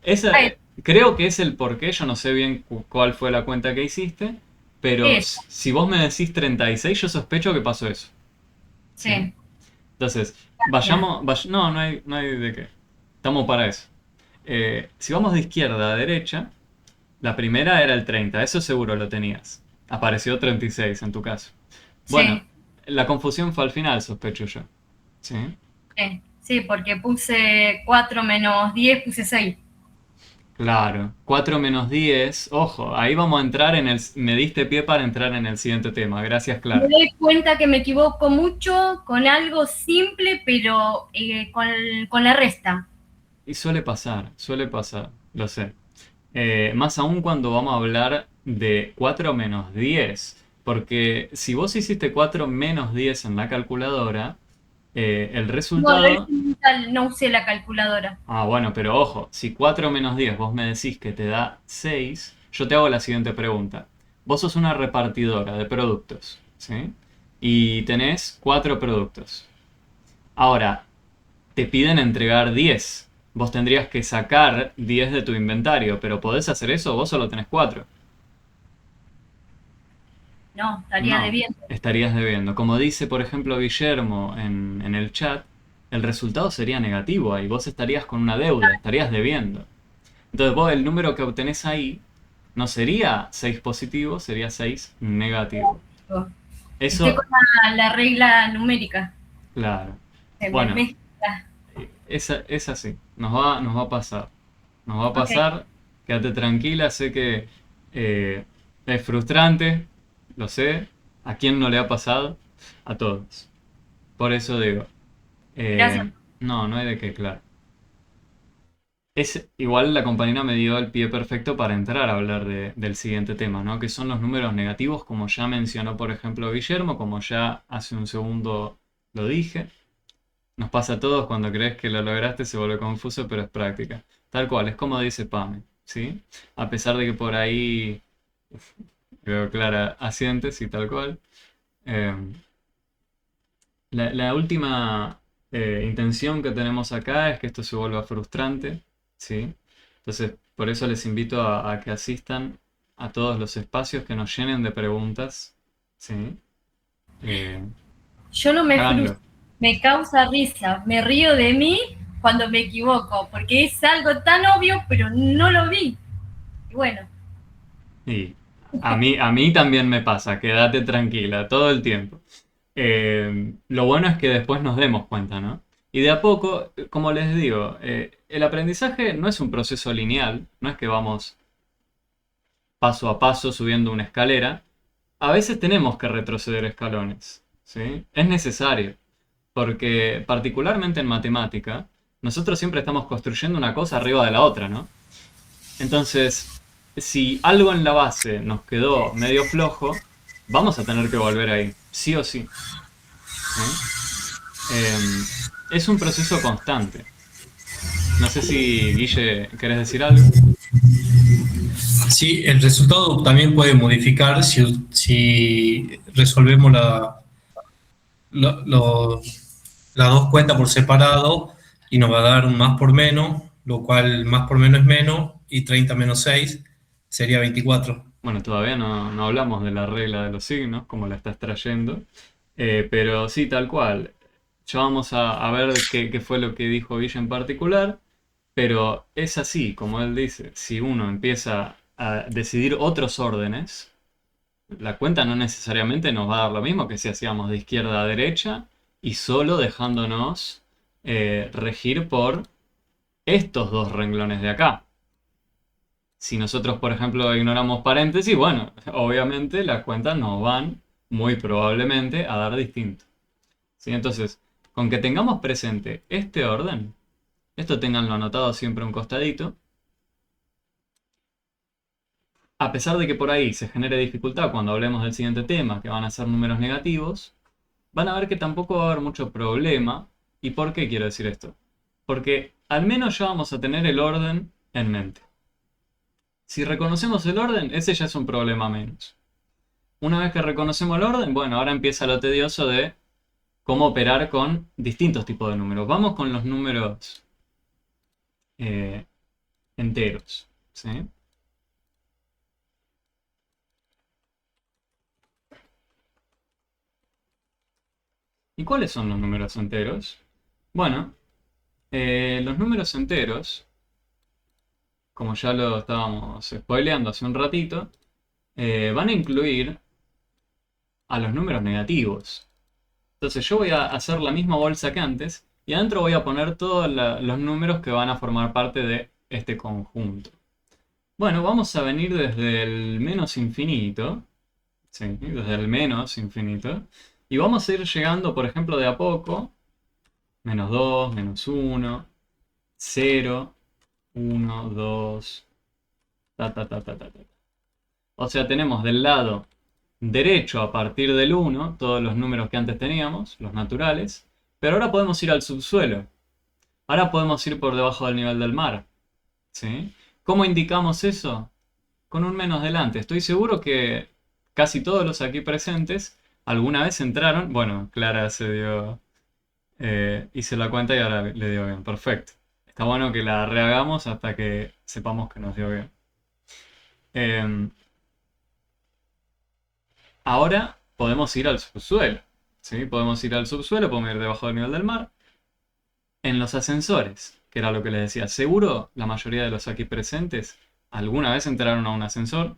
esa, Ay, creo que es el porqué. Yo no sé bien cuál fue la cuenta que hiciste, pero eso, si vos me decís 36, yo sospecho que pasó eso, ¿sí? sí. Entonces, Ya. no, no hay de qué. Estamos para eso. Si vamos de izquierda a derecha, la primera era el 30, eso seguro lo tenías. Apareció 36 en tu caso. Bueno, Sí, la confusión fue al final, sospecho yo. ¿Sí? sí, sí, porque puse 4 menos 10, puse 6. Claro, 4 menos 10. Ojo, ahí vamos a entrar en el... Me diste pie para entrar en el siguiente tema. Gracias, Me Clara. doy cuenta que me equivoco mucho con algo simple, pero con la resta. Y suele pasar, lo sé. Más aún cuando vamos a hablar de 4 menos 10. Porque si vos hiciste 4 menos 10 en la calculadora, el No, lo resultado... hice mental, no usé la calculadora. Ah, bueno, pero ojo, si 4 menos 10 vos me decís que te da 6, yo te hago la siguiente pregunta. Vos sos una repartidora de productos, ¿sí? Y tenés 4 productos. Ahora, te piden entregar 10. Vos tendrías que sacar 10 de tu inventario, pero ¿podés hacer eso o vos solo tenés 4? No, estaría No, debiendo. estarías debiendo. Como dice, por ejemplo, Guillermo en el chat, el resultado sería negativo ahí. Vos estarías con una deuda, estarías debiendo. Entonces vos el número que obtenés ahí no sería 6 positivo, sería 6 negativo. Estoy Eso, con la regla numérica. claro. Se me Bueno, mezcla. es así. Nos va a pasar. Nos va a Ok, pasar. Quédate tranquila, sé que eh, es frustrante, lo sé. ¿A quién no le ha pasado? A todos. Por eso digo, gracias. no, no hay de qué, claro. Es, igual la compañera me dio el pie perfecto para entrar a hablar del siguiente tema, ¿no? Que son los números negativos, como ya mencionó, por ejemplo, Guillermo, como ya hace un segundo lo dije. Nos pasa a todos cuando crees que lo lograste, se vuelve confuso, pero es práctica. Tal cual, es como dice Pame, ¿sí? A pesar de que por ahí veo clara asientes y tal cual. Eh, la última intención que tenemos acá es que esto se vuelva frustrante, ¿sí? Entonces, por eso les invito a que asistan a todos los espacios que nos llenen de preguntas, ¿sí? Eh, Yo no me háganlo. frustro, me causa risa, me río de mí cuando me equivoco, porque es algo tan obvio, pero no lo vi. Y bueno, Y a mí también me pasa, quédate tranquila, todo el tiempo. Lo bueno es que después nos demos cuenta, ¿no? Y de a poco, como les digo, el aprendizaje no es un proceso lineal, no es que vamos paso a paso subiendo una escalera. A veces tenemos que retroceder escalones, ¿sí? Es necesario, porque particularmente en matemática, nosotros siempre estamos construyendo una cosa arriba de la otra, ¿no? Entonces, si algo en la base nos quedó medio flojo, vamos a tener que volver ahí, sí o sí, ¿sí? Es un proceso constante. No sé si, Guille, ¿querés decir algo? Sí, el resultado también puede modificar si resolvemos lo- lo- las dos cuentas por separado y nos va a dar un más por menos, lo cual más por menos es menos y 30 menos 6 sería 24. Bueno, todavía no hablamos de la regla de los signos, como la estás trayendo, pero sí, tal cual. Ya vamos a ver qué fue lo que dijo Guille en particular, pero es así, como él dice, si uno empieza a decidir otros órdenes, la cuenta no necesariamente nos va a dar lo mismo que si hacíamos de izquierda a derecha y solo dejándonos regir por estos dos renglones de acá. Si nosotros, por ejemplo, ignoramos paréntesis, bueno, obviamente las cuentas nos van muy probablemente a dar distinto. ¿Sí? Entonces, con que tengamos presente este orden, esto tenganlo anotado siempre a un costadito, a pesar de que por ahí se genere dificultad cuando hablemos del siguiente tema, que van a ser números negativos, van a ver que tampoco va a haber mucho problema. ¿Y por qué quiero decir esto? Porque al menos ya vamos a tener el orden en mente. Si reconocemos el orden, ese ya es un problema menos. Una vez que reconocemos el orden, bueno, ahora empieza lo tedioso de cómo operar con distintos tipos de números. Vamos con los números eh, enteros, ¿sí? ¿Y cuáles son los números enteros? Bueno, los números enteros, como ya lo estábamos spoileando hace un ratito, van a incluir a los números negativos. Entonces yo voy a hacer la misma bolsa que antes y adentro voy a poner todos los números que van a formar parte de este conjunto. Bueno, vamos a venir desde el menos infinito. Sí, desde el menos infinito. Y vamos a ir llegando, por ejemplo, de a poco. Menos 2, menos 1, 0, 1, 2, ta, ta, ta, ta, ta, ta. O sea, tenemos del lado derecho a partir del 1 todos los números que antes teníamos, los naturales. Pero ahora podemos ir al subsuelo. Ahora podemos ir por debajo del nivel del mar. ¿Sí? ¿Cómo indicamos eso? Con un menos delante. Estoy seguro que casi todos los aquí presentes alguna vez entraron. Bueno, Clara se dio... hice la cuenta y ahora le dio bien. Perfecto. Está bueno que la rehagamos hasta que sepamos que nos dio bien. Ahora podemos ir al subsuelo. ¿Sí? Podemos ir al subsuelo, podemos ir debajo del nivel del mar. En los ascensores, que era lo que les decía. Seguro la mayoría de los aquí presentes alguna vez entraron a un ascensor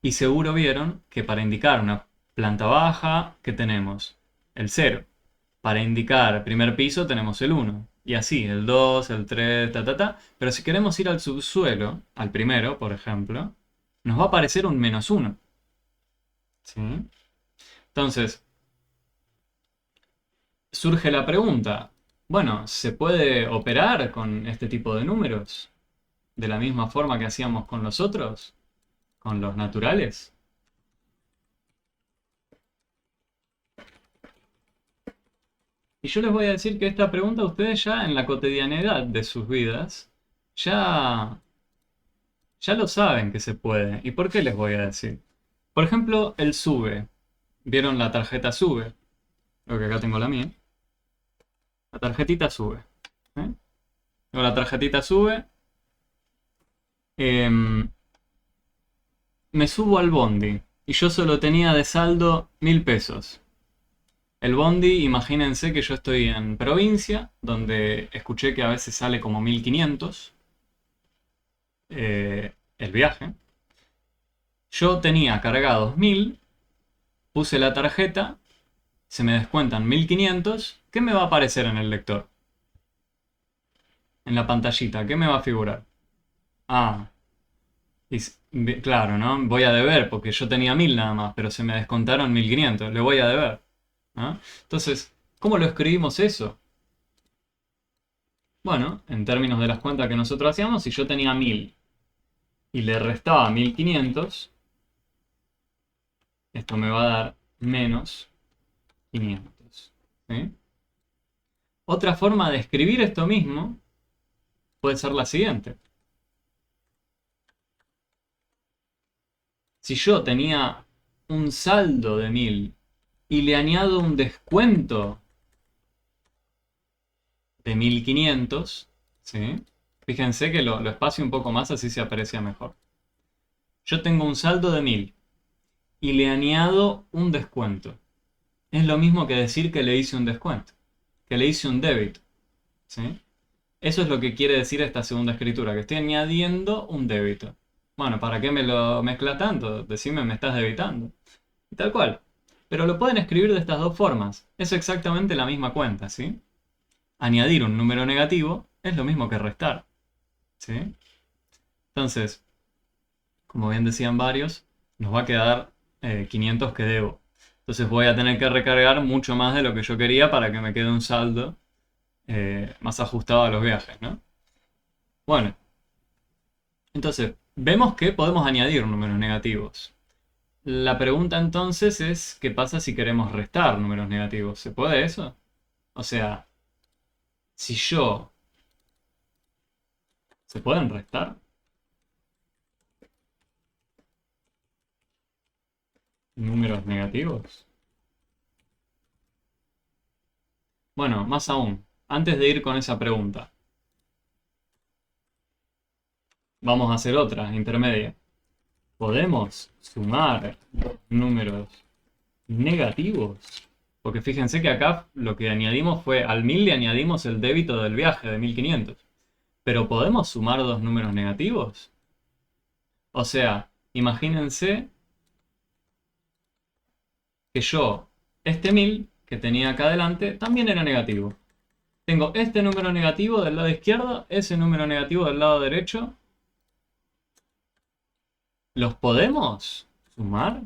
y seguro vieron que para indicar una planta baja, ¿qué tenemos? El 0. Para indicar primer piso tenemos el 1. Y así, el 2, el 3, ta, ta, ta. Pero si queremos ir al subsuelo, al primero, por ejemplo, nos va a aparecer un menos 1. ¿Sí? Entonces, surge la pregunta. Bueno, ¿se puede operar con este tipo de números? ¿De la misma forma que hacíamos con los otros? ¿Con los naturales? Y yo les voy a decir que esta pregunta ustedes ya en la cotidianidad de sus vidas ya, ya lo saben que se puede. ¿Y por qué les voy a decir? Por ejemplo, el sube. ¿Vieron la tarjeta sube? Lo que acá tengo la mía. La tarjetita sube. ¿Eh? Tengo la tarjetita sube. Me subo al bondi. Y yo solo tenía de saldo 1000 pesos. El bondi, imagínense que yo estoy en provincia, donde escuché que a veces sale como 1500 el viaje. Yo tenía cargados 1000, puse la tarjeta, se me descuentan 1500. ¿Qué me va a aparecer en el lector? En la pantallita, ¿qué me va a figurar? Ah, claro, ¿no? Voy a deber porque yo tenía 1000 nada más, pero se me descontaron 1500, le voy a deber. ¿No? Entonces, ¿cómo lo escribimos eso? Bueno, en términos de las cuentas que nosotros hacíamos, si yo tenía 1000 y le restaba 1500, esto me va a dar menos 500. ¿Sí? Otra forma de escribir esto mismo puede ser la siguiente. Si yo tenía un saldo de 1000 y le añado un descuento de 1500, ¿sí? Fíjense que lo espacio un poco más, así se aprecia mejor. Yo tengo un saldo de 1000 y le añado un descuento. Es lo mismo que decir que le hice un descuento, que le hice un débito. ¿Sí? Eso es lo que quiere decir esta segunda escritura, que estoy añadiendo un débito. Bueno, ¿para qué me lo mezcla tanto? Decime, me estás debitando. Y tal cual. Pero lo pueden escribir de estas dos formas. Es exactamente la misma cuenta, ¿sí? Añadir un número negativo es lo mismo que restar. ¿Sí? Entonces, como bien decían varios, nos va a quedar 500 que debo. Entonces voy a tener que recargar mucho más de lo que yo quería para que me quede un saldo más ajustado a los viajes, ¿no? Bueno, entonces vemos que podemos añadir números negativos. La pregunta entonces es, ¿qué pasa si queremos restar números negativos? ¿Se puede eso? O sea, si yo... ¿Se pueden restar? ¿Números negativos? Bueno, más aún, antes de ir con esa pregunta, vamos a hacer otra, intermedia. ¿Podemos sumar números negativos? Porque fíjense que acá lo que añadimos fue, al 1000 le añadimos el débito del viaje de 1500. ¿Pero podemos sumar dos números negativos? O sea, imagínense que yo, este 1000 que tenía acá adelante, también era negativo. Tengo este número negativo del lado izquierdo, ese número negativo del lado derecho. ¿Los podemos sumar?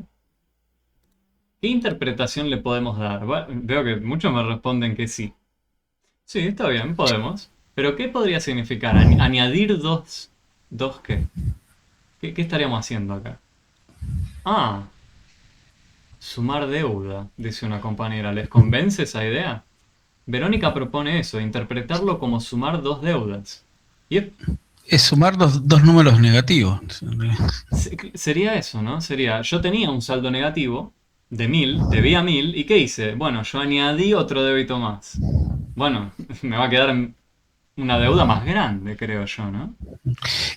¿Qué interpretación le podemos dar? Bueno, veo que muchos me responden que sí. Sí, está bien, podemos. Pero ¿qué podría significar? ¿Añadir dos qué? ¿Qué estaríamos haciendo acá? Ah, sumar deuda, dice una compañera. ¿Les convence esa idea? Verónica propone eso, interpretarlo como sumar dos deudas. Y Es sumar dos números negativos. sería eso, ¿no? Sería, yo tenía un saldo negativo de 1000, debía 1000, ¿y qué hice? Bueno, yo añadí otro débito más. Bueno, me va a quedar una deuda más grande, creo yo, ¿no?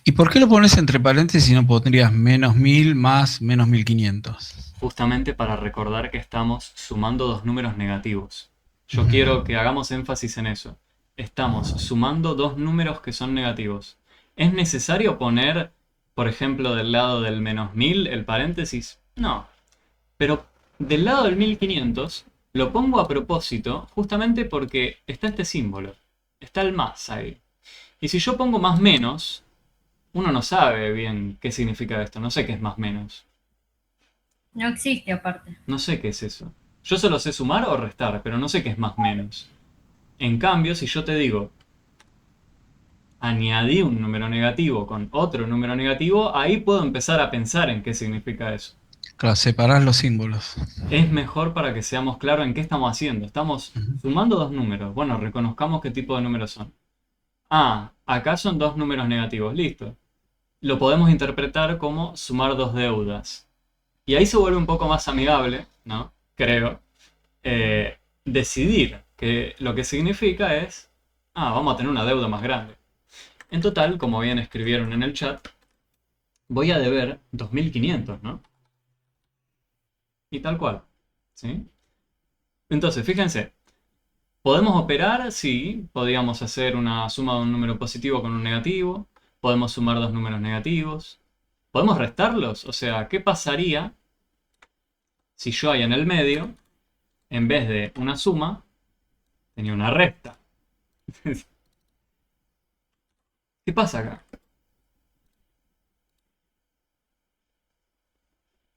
¿Y por qué lo pones entre paréntesis si no pondrías -1000 más -1500? Justamente para recordar que estamos sumando dos números negativos. Yo quiero que hagamos énfasis en eso. Estamos sumando dos números que son negativos. ¿Es necesario poner, por ejemplo, del lado del -1000 el paréntesis? No. Pero del lado del 1500 lo pongo a propósito justamente porque está este símbolo. Está el más ahí. Y si yo pongo más menos, uno no sabe bien qué significa esto. No sé qué es más menos. No existe aparte. No sé qué es eso. Yo solo sé sumar o restar, pero no sé qué es más menos. En cambio, si yo te digo, añadí un número negativo con otro número negativo, ahí puedo empezar a pensar en qué significa eso. Claro, separás los símbolos. Es mejor para que seamos claros en qué estamos haciendo. Estamos sumando dos números. Bueno, reconozcamos qué tipo de números son. Ah, acá son dos números negativos. Listo. Lo podemos interpretar como sumar dos deudas. Y ahí se vuelve un poco más amigable, ¿no? Creo. Decidir que lo que significa es, vamos a tener una deuda más grande. En total, como bien escribieron en el chat, voy a deber 2500, ¿no? Y tal cual, ¿sí? Entonces, fíjense, ¿podemos operar? Sí, podríamos hacer una suma de un número positivo con un negativo, podemos sumar dos números negativos, ¿podemos restarlos? O sea, ¿qué pasaría si yo ahí en el medio, en vez de una suma, tenía una resta? ¿Qué pasa acá?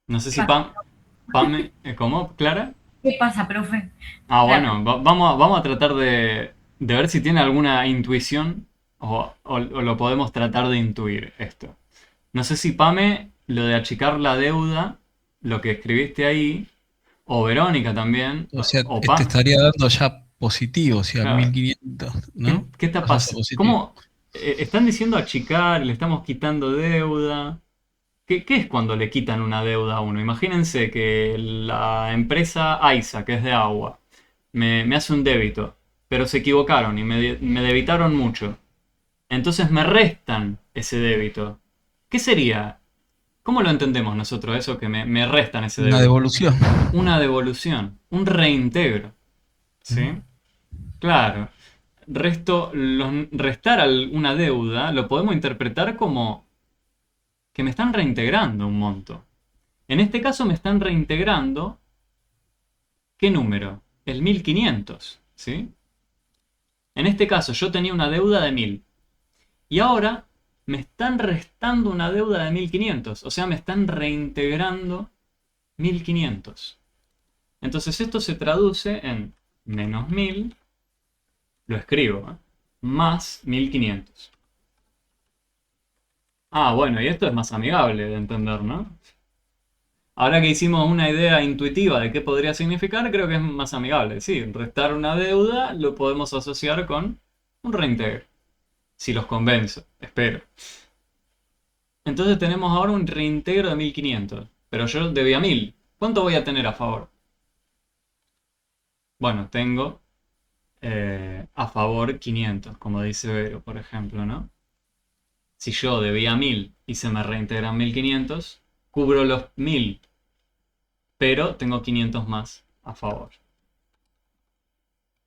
No sé si Pam, ¿cómo? ¿Clara? ¿Qué pasa, profe? Bueno, vamos a tratar de ver si tiene alguna intuición o lo podemos tratar de intuir esto. No sé si Pame, lo de achicar la deuda, lo que escribiste ahí, o Verónica también, O sea, o te Pam. estaría dando ya positivo, o sea, Claro, 1500, ¿qué, ¿no? qué está Pasas a pasando? positivo. ¿Cómo están diciendo achicar, le estamos quitando deuda? ¿Qué es cuando le quitan una deuda a uno? Imagínense que la empresa AISA, que es de agua, me hace un débito, pero se equivocaron y me debitaron mucho. Entonces me restan ese débito. ¿Qué sería? ¿Cómo lo entendemos nosotros eso que me restan ese Una débito? devolución. Una devolución, un reintegro. ¿Sí? Claro. Restar una deuda lo podemos interpretar como que me están reintegrando un monto. En este caso me están reintegrando, ¿qué número? El 1500, ¿sí? En este caso yo tenía una deuda de 1000 y ahora me están restando una deuda de 1500, o sea, me están reintegrando 1500. Entonces esto se traduce en menos 1000, lo escribo, más 1500. Bueno, y esto es más amigable de entender, ¿no? Ahora que hicimos una idea intuitiva de qué podría significar, creo que es más amigable. Sí, restar una deuda lo podemos asociar con un reintegro. Si los convenzo, espero. Entonces tenemos ahora un reintegro de 1500. Pero yo debía 1000. ¿Cuánto voy a tener a favor? Bueno, tengo a favor 500, como dice Vero, por ejemplo, ¿no? Si yo debía 1000 y se me reintegran 1500, cubro los 1000, pero tengo 500 más a favor.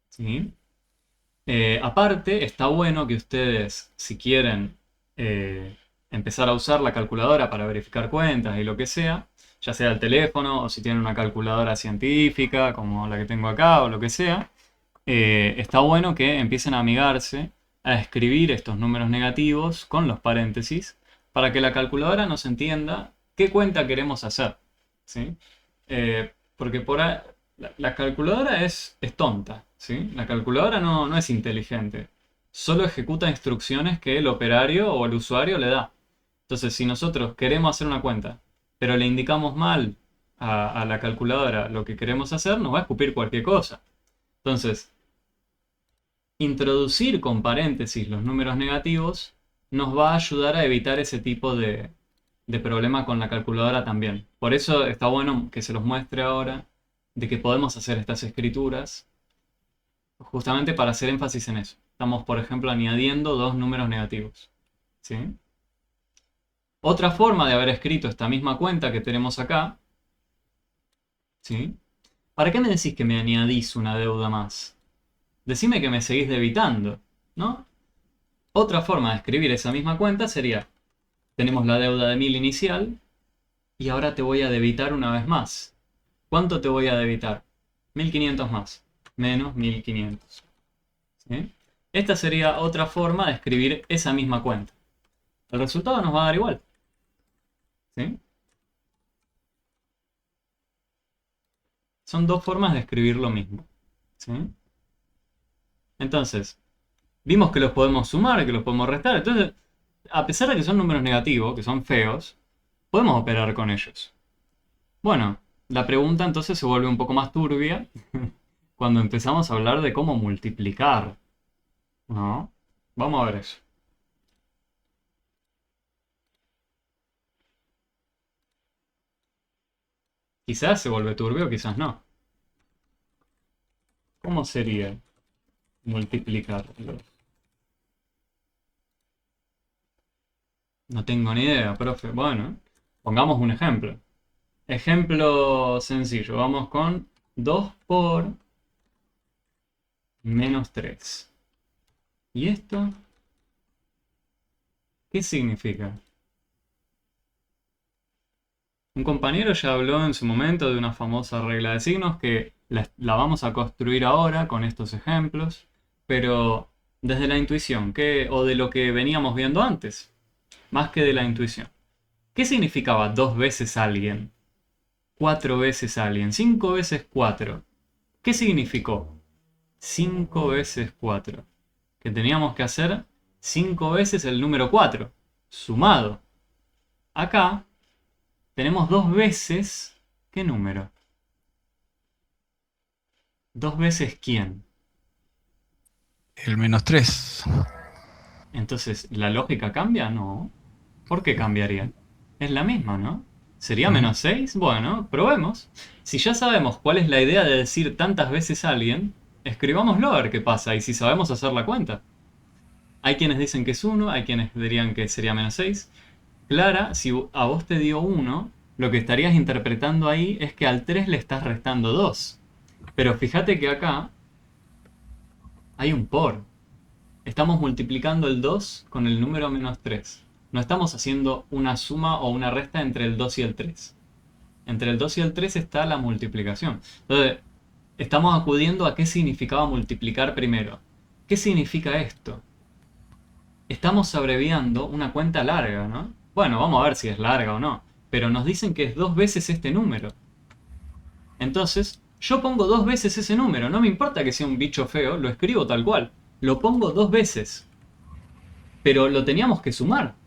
¿Sí? Aparte, está bueno que ustedes, si quieren empezar a usar la calculadora para verificar cuentas y lo que sea, ya sea el teléfono o si tienen una calculadora científica como la que tengo acá o lo que sea, está bueno que empiecen a amigarse a escribir estos números negativos con los paréntesis para que la calculadora nos entienda qué cuenta queremos hacer, ¿sí? Porque por ahí, la calculadora es tonta, ¿sí? La calculadora no es inteligente. Solo ejecuta instrucciones que el operario o el usuario le da. Entonces, si nosotros queremos hacer una cuenta, pero le indicamos mal a la calculadora lo que queremos hacer, nos va a escupir cualquier cosa. Entonces, introducir con paréntesis los números negativos nos va a ayudar a evitar ese tipo de problema con la calculadora también. Por eso está bueno que se los muestre ahora de que podemos hacer estas escrituras justamente para hacer énfasis en eso. Estamos, por ejemplo, añadiendo dos números negativos, ¿sí? Otra forma de haber escrito esta misma cuenta que tenemos acá, ¿sí? ¿Para qué me decís que me añadís una deuda más? Decime que me seguís debitando, ¿no? Otra forma de escribir esa misma cuenta sería, tenemos la deuda de 1000 inicial y ahora te voy a debitar una vez más. ¿Cuánto te voy a debitar? 1500 más, menos 1500. ¿Sí? Esta sería otra forma de escribir esa misma cuenta. El resultado nos va a dar igual. ¿Sí? Son dos formas de escribir lo mismo. ¿Sí? Entonces, vimos que los podemos sumar, que los podemos restar. Entonces, a pesar de que son números negativos, que son feos, podemos operar con ellos. Bueno, la pregunta entonces se vuelve un poco más turbia cuando empezamos a hablar de cómo multiplicar, ¿no? Vamos a ver eso. Quizás se vuelve turbio, quizás no. ¿Cómo sería multiplicarlo? No tengo ni idea, profe. Bueno, pongamos un ejemplo. Ejemplo sencillo. Vamos con 2 por menos 3. ¿Y esto qué significa? Un compañero ya habló en su momento de una famosa regla de signos que la vamos a construir ahora con estos ejemplos, pero desde la intuición, o de lo que veníamos viendo antes, más que de la intuición. ¿Qué significaba 2 veces alguien? 4 veces alguien, 5 veces 4. ¿Qué significó? 5 veces 4. Que teníamos que hacer 5 veces el número 4, sumado. Acá tenemos 2 veces, ¿qué número? 2 veces ¿quién? El menos 3. Entonces, ¿la lógica cambia? No. ¿Por qué cambiaría? Es la misma, ¿no? ¿Sería menos 6? Bueno, probemos. Si ya sabemos cuál es la idea de decir tantas veces a alguien, escribámoslo a ver qué pasa y si sabemos hacer la cuenta. Hay quienes dicen que es 1, hay quienes dirían que sería menos 6. Clara, si a vos te dio 1, lo que estarías interpretando ahí es que al 3 le estás restando 2. Pero fíjate que acá hay un por. Estamos multiplicando el 2 con el número menos 3. No estamos haciendo una suma o una resta entre el 2 y el 3. Entre el 2 y el 3 está la multiplicación. Entonces, estamos acudiendo a qué significaba multiplicar primero. ¿Qué significa esto? Estamos abreviando una cuenta larga, ¿no? Bueno, vamos a ver si es larga o no. Pero nos dicen que es 2 veces este número. Entonces, yo pongo 2 veces ese número. No me importa que sea un bicho feo, lo escribo tal cual. Lo pongo 2 veces. Pero lo teníamos que sumar.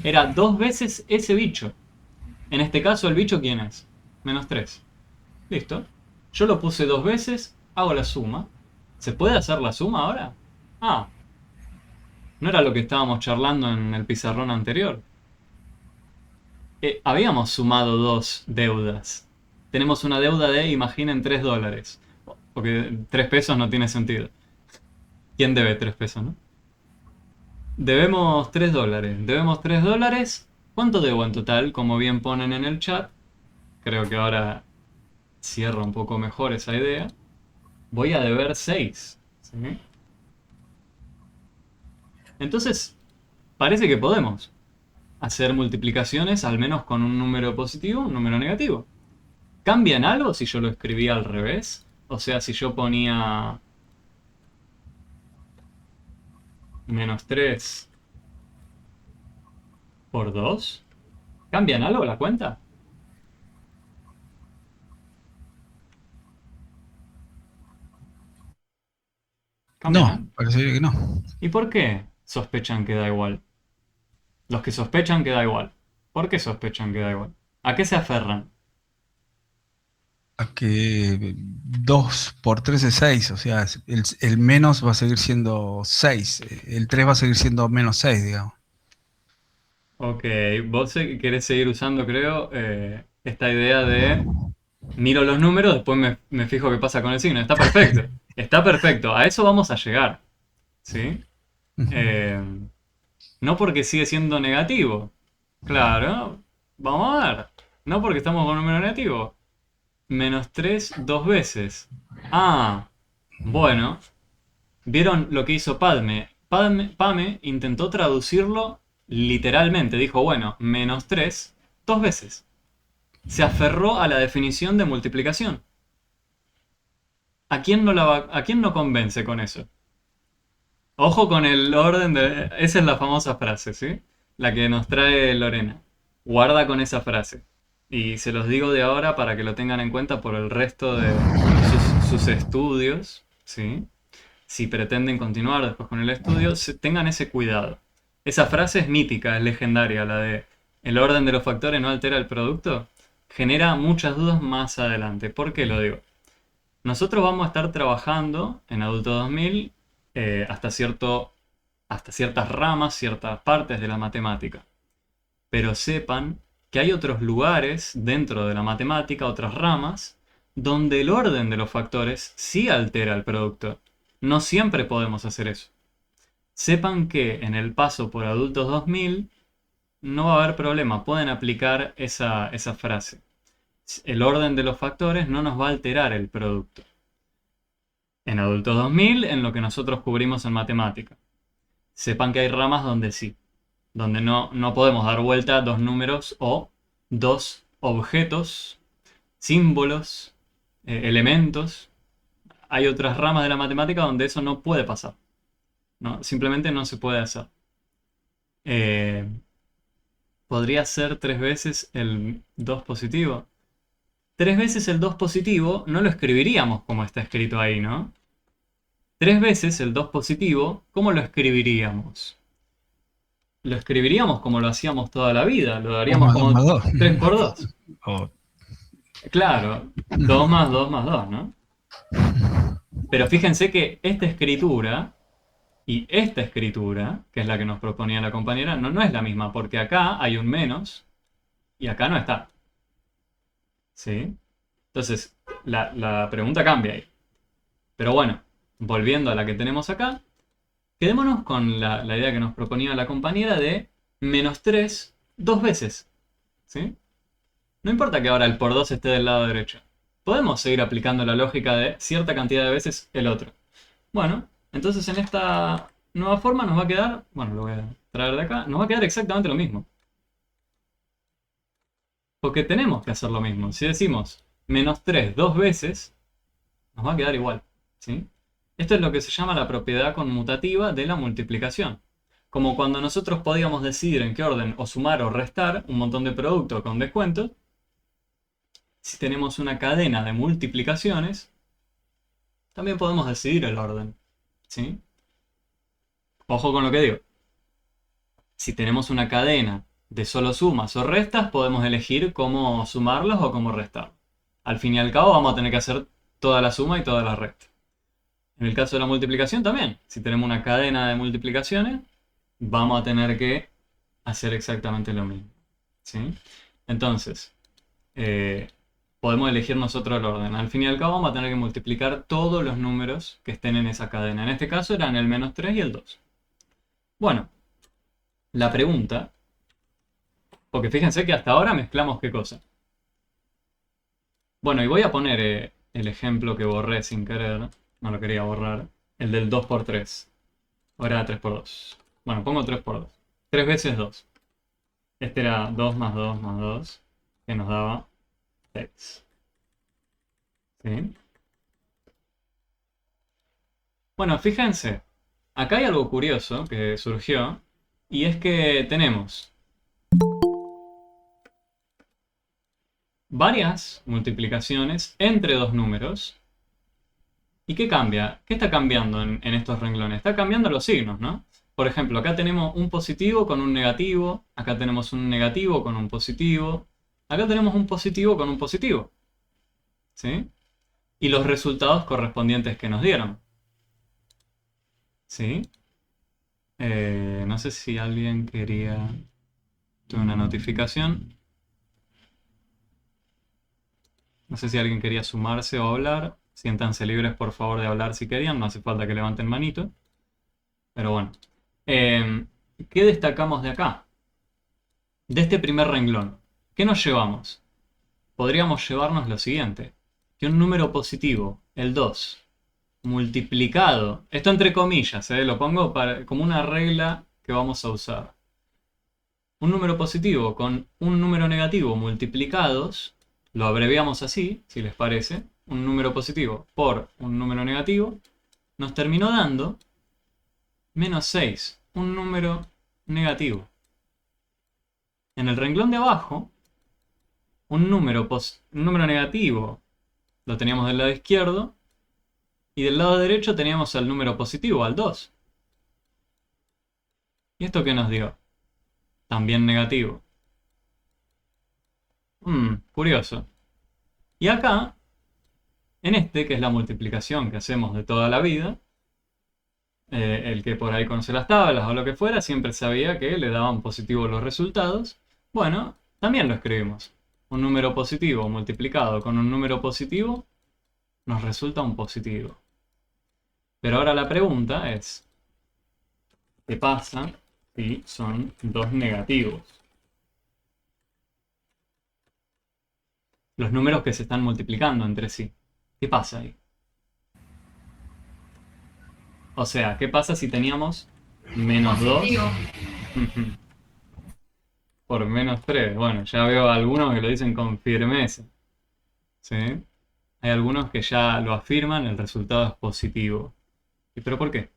Era 2 veces ese bicho. En este caso, ¿el bicho quién es? Menos 3. Listo. Yo lo puse 2 veces, hago la suma. ¿Se puede hacer la suma ahora? Ah. ¿No era lo que estábamos charlando en el pizarrón anterior? Habíamos sumado 2 deudas. Tenemos una deuda de, imaginen, $3. Porque 3 pesos no tiene sentido. ¿Quién debe 3 pesos, no? Debemos $3. Debemos $3. ¿Cuánto debo en total? Como bien ponen en el chat. Creo que ahora cierra un poco mejor esa idea. Voy a deber 6. ¿Sí? Entonces, parece que podemos hacer multiplicaciones al menos con un número positivo, un número negativo. ¿Cambia en algo si yo lo escribía al revés? O sea, si yo ponía menos 3 por 2. ¿Cambian algo la cuenta? ¿Cambian No, algo? parece que no. ¿Y por qué sospechan que da igual? Los que sospechan que da igual. ¿Por qué sospechan que da igual? ¿A qué se aferran? A que 2 por 3 es 6, o sea, el menos va a seguir siendo 6, el 3 va a seguir siendo menos 6, digamos. Ok, vos querés seguir usando, creo, esta idea de miro los números, después me fijo qué pasa con el signo. Está perfecto. Está perfecto. A eso vamos a llegar. ¿Sí? Ujú. Eh, no porque sigue siendo negativo. Claro. Vamos a ver. No porque estamos con un número negativo. Menos 3 dos veces. Ah, bueno. ¿Vieron lo que hizo Padme? Pame intentó traducirlo literalmente. Dijo, bueno, menos 3 dos veces. Se aferró a la definición de multiplicación. ¿A quién no convence con eso? Ojo con el orden de... Esa es la famosa frase, ¿sí? La que nos trae Lorena. Guarda con esa frase. Y se los digo de ahora para que lo tengan en cuenta por el resto de sus estudios, ¿sí? Si pretenden continuar después con el estudio, tengan ese cuidado. Esa frase es mítica, es legendaria, la de el orden de los factores no altera el producto. Genera muchas dudas más adelante. ¿Por qué lo digo? Nosotros vamos a estar trabajando en Adulto 2000 hasta ciertas ramas, ciertas partes de la matemática. Pero sepan que hay otros lugares dentro de la matemática, otras ramas, donde el orden de los factores sí altera el producto. No siempre podemos hacer eso. Sepan que en el paso por Adultos 2000 no va a haber problema, pueden aplicar esa frase. El orden de los factores no nos va a alterar el producto. En Adultos 2000, en lo que nosotros cubrimos en matemática. Sepan que hay ramas donde sí, donde no podemos dar vuelta a dos números o dos objetos, símbolos, elementos. Hay otras ramas de la matemática donde eso no puede pasar. ¿No? Simplemente no se puede hacer. Eh, ¿Podría ser tres veces el 2 positivo? Tres veces el 2 positivo no lo escribiríamos como está escrito ahí, ¿no? Tres veces el 2 positivo, ¿cómo lo escribiríamos? Lo escribiríamos como lo hacíamos toda la vida, lo 2 daríamos más 2 como más 2. 3 por 2. O- Claro, 2 más 2 más 2, ¿no? Pero fíjense que esta escritura y esta escritura, que es la que nos proponía la compañera, no es la misma, porque acá hay un menos y acá no está. ¿Sí? Entonces, la pregunta cambia ahí. Pero bueno, volviendo a la que tenemos acá, quedémonos con la idea que nos proponía la compañera de menos 3 dos veces. ¿Sí? No importa que ahora el por 2 esté del lado derecho. Podemos seguir aplicando la lógica de cierta cantidad de veces el otro. Bueno, entonces en esta nueva forma nos va a quedar, bueno, lo voy a traer de acá, nos va a quedar exactamente lo mismo. Porque tenemos que hacer lo mismo. Si decimos menos 3 dos veces, nos va a quedar igual. ¿Sí? Esto es lo que se llama la propiedad conmutativa de la multiplicación. Como cuando nosotros podíamos decidir en qué orden o sumar o restar un montón de productos con descuentos, si tenemos una cadena de multiplicaciones, también podemos decidir el orden. ¿Sí? Ojo con lo que digo. Si tenemos una cadena de solo sumas o restas, podemos elegir cómo sumarlas o cómo restar. Al fin y al cabo vamos a tener que hacer toda la suma y toda la resta. En el caso de la multiplicación también. Si tenemos una cadena de multiplicaciones, vamos a tener que hacer exactamente lo mismo. ¿Sí? Entonces, eh, podemos elegir nosotros el orden. Al fin y al cabo vamos a tener que multiplicar todos los números que estén en esa cadena. En este caso eran el menos 3 y el 2. Bueno, la pregunta, porque fíjense que hasta ahora mezclamos qué cosa. Bueno, y voy a poner el ejemplo que borré sin querer, no lo quería borrar, el del 2 por 3. Ahora 3 por 2. Bueno, pongo 3 por 2. 3 veces 2. Este era 2 más 2 más 2, que nos daba 6. ¿Sí? Bueno, fíjense, acá hay algo curioso que surgió, y es que tenemos varias multiplicaciones entre dos números. ¿Y qué cambia? ¿Qué está cambiando en estos renglones? Está cambiando los signos, ¿no? Por ejemplo, acá tenemos un positivo con un negativo, acá tenemos un negativo con un positivo, acá tenemos un positivo con un positivo. ¿Sí? Y los resultados correspondientes que nos dieron. ¿Sí? No sé si alguien quería... Tuve una notificación. No sé si alguien quería sumarse o hablar. Siéntanse libres, por favor, de hablar si querían. No hace falta que levanten manito. Pero bueno. ¿Qué destacamos de acá? De este primer renglón. ¿Qué nos llevamos? Podríamos llevarnos lo siguiente. Que un número positivo, el 2, multiplicado, esto entre comillas, lo pongo como una regla que vamos a usar. Un número positivo con un número negativo multiplicados, lo abreviamos así, si les parece, un número positivo por un número negativo, nos terminó dando menos 6, un número negativo. En el renglón de abajo, un número negativo lo teníamos del lado izquierdo, y del lado derecho teníamos al número positivo, al 2. ¿Y esto qué nos dio? También negativo. Curioso. Y acá, en este, que es la multiplicación que hacemos de toda la vida, el que por ahí conoce las tablas o lo que fuera, siempre sabía que le daban positivo los resultados. Bueno, también lo escribimos. Un número positivo multiplicado con un número positivo nos resulta un positivo. Pero ahora la pregunta es, ¿qué pasa si son dos negativos? Los números que se están multiplicando entre sí. ¿Qué pasa ahí? O sea, ¿qué pasa si teníamos menos 2 Positivo. por menos 3? Bueno, ya veo algunos que lo dicen con firmeza. ¿Sí? Hay algunos que ya lo afirman, el resultado es positivo. ¿Y pero por qué?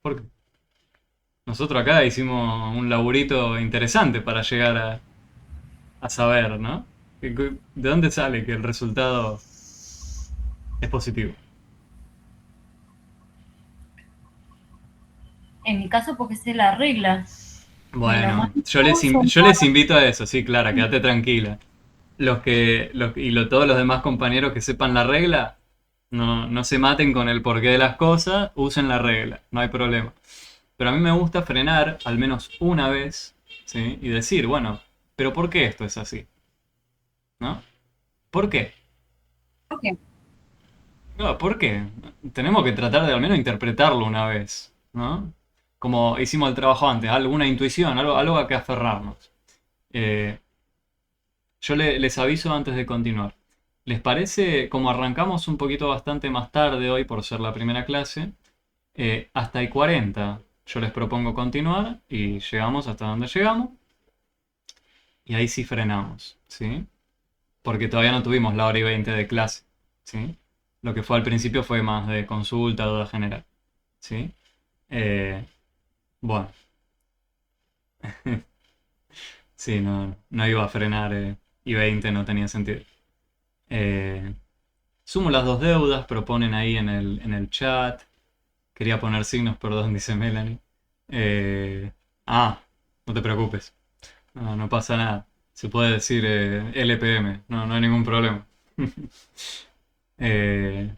¿Por qué? Nosotros acá hicimos un laburito interesante para llegar a saber, ¿no? ¿De dónde sale que el resultado es positivo? En mi caso, porque sé la regla. Bueno, yo les invito a eso, sí, Clara, quédate tranquila. Todos los demás compañeros que sepan la regla, no se maten con el porqué de las cosas, usen la regla, no hay problema. Pero a mí me gusta frenar al menos una vez, ¿sí? Y decir, bueno, pero ¿por qué esto es así? ¿No? ¿Por qué? ¿Por qué? No, ¿por qué? Tenemos que tratar de al menos interpretarlo una vez, ¿no? Como hicimos el trabajo antes, alguna intuición, algo a que aferrarnos. Eh, yo les aviso antes de continuar. ¿Les parece, como arrancamos un poquito bastante más tarde hoy por ser la primera clase, hasta el 40 yo les propongo continuar y llegamos hasta donde llegamos? Y ahí sí frenamos, ¿sí? Porque todavía no tuvimos la hora y 20 de clase, ¿sí? Lo que fue al principio fue más de consulta, duda general, ¿sí? Bueno. Sí, no iba a frenar y 20 no tenía sentido. Sumo las dos deudas, proponen ahí en el chat. Quería poner signos, perdón, dice Melanie. No te preocupes. No pasa nada. Se puede decir LPM, no hay ningún problema.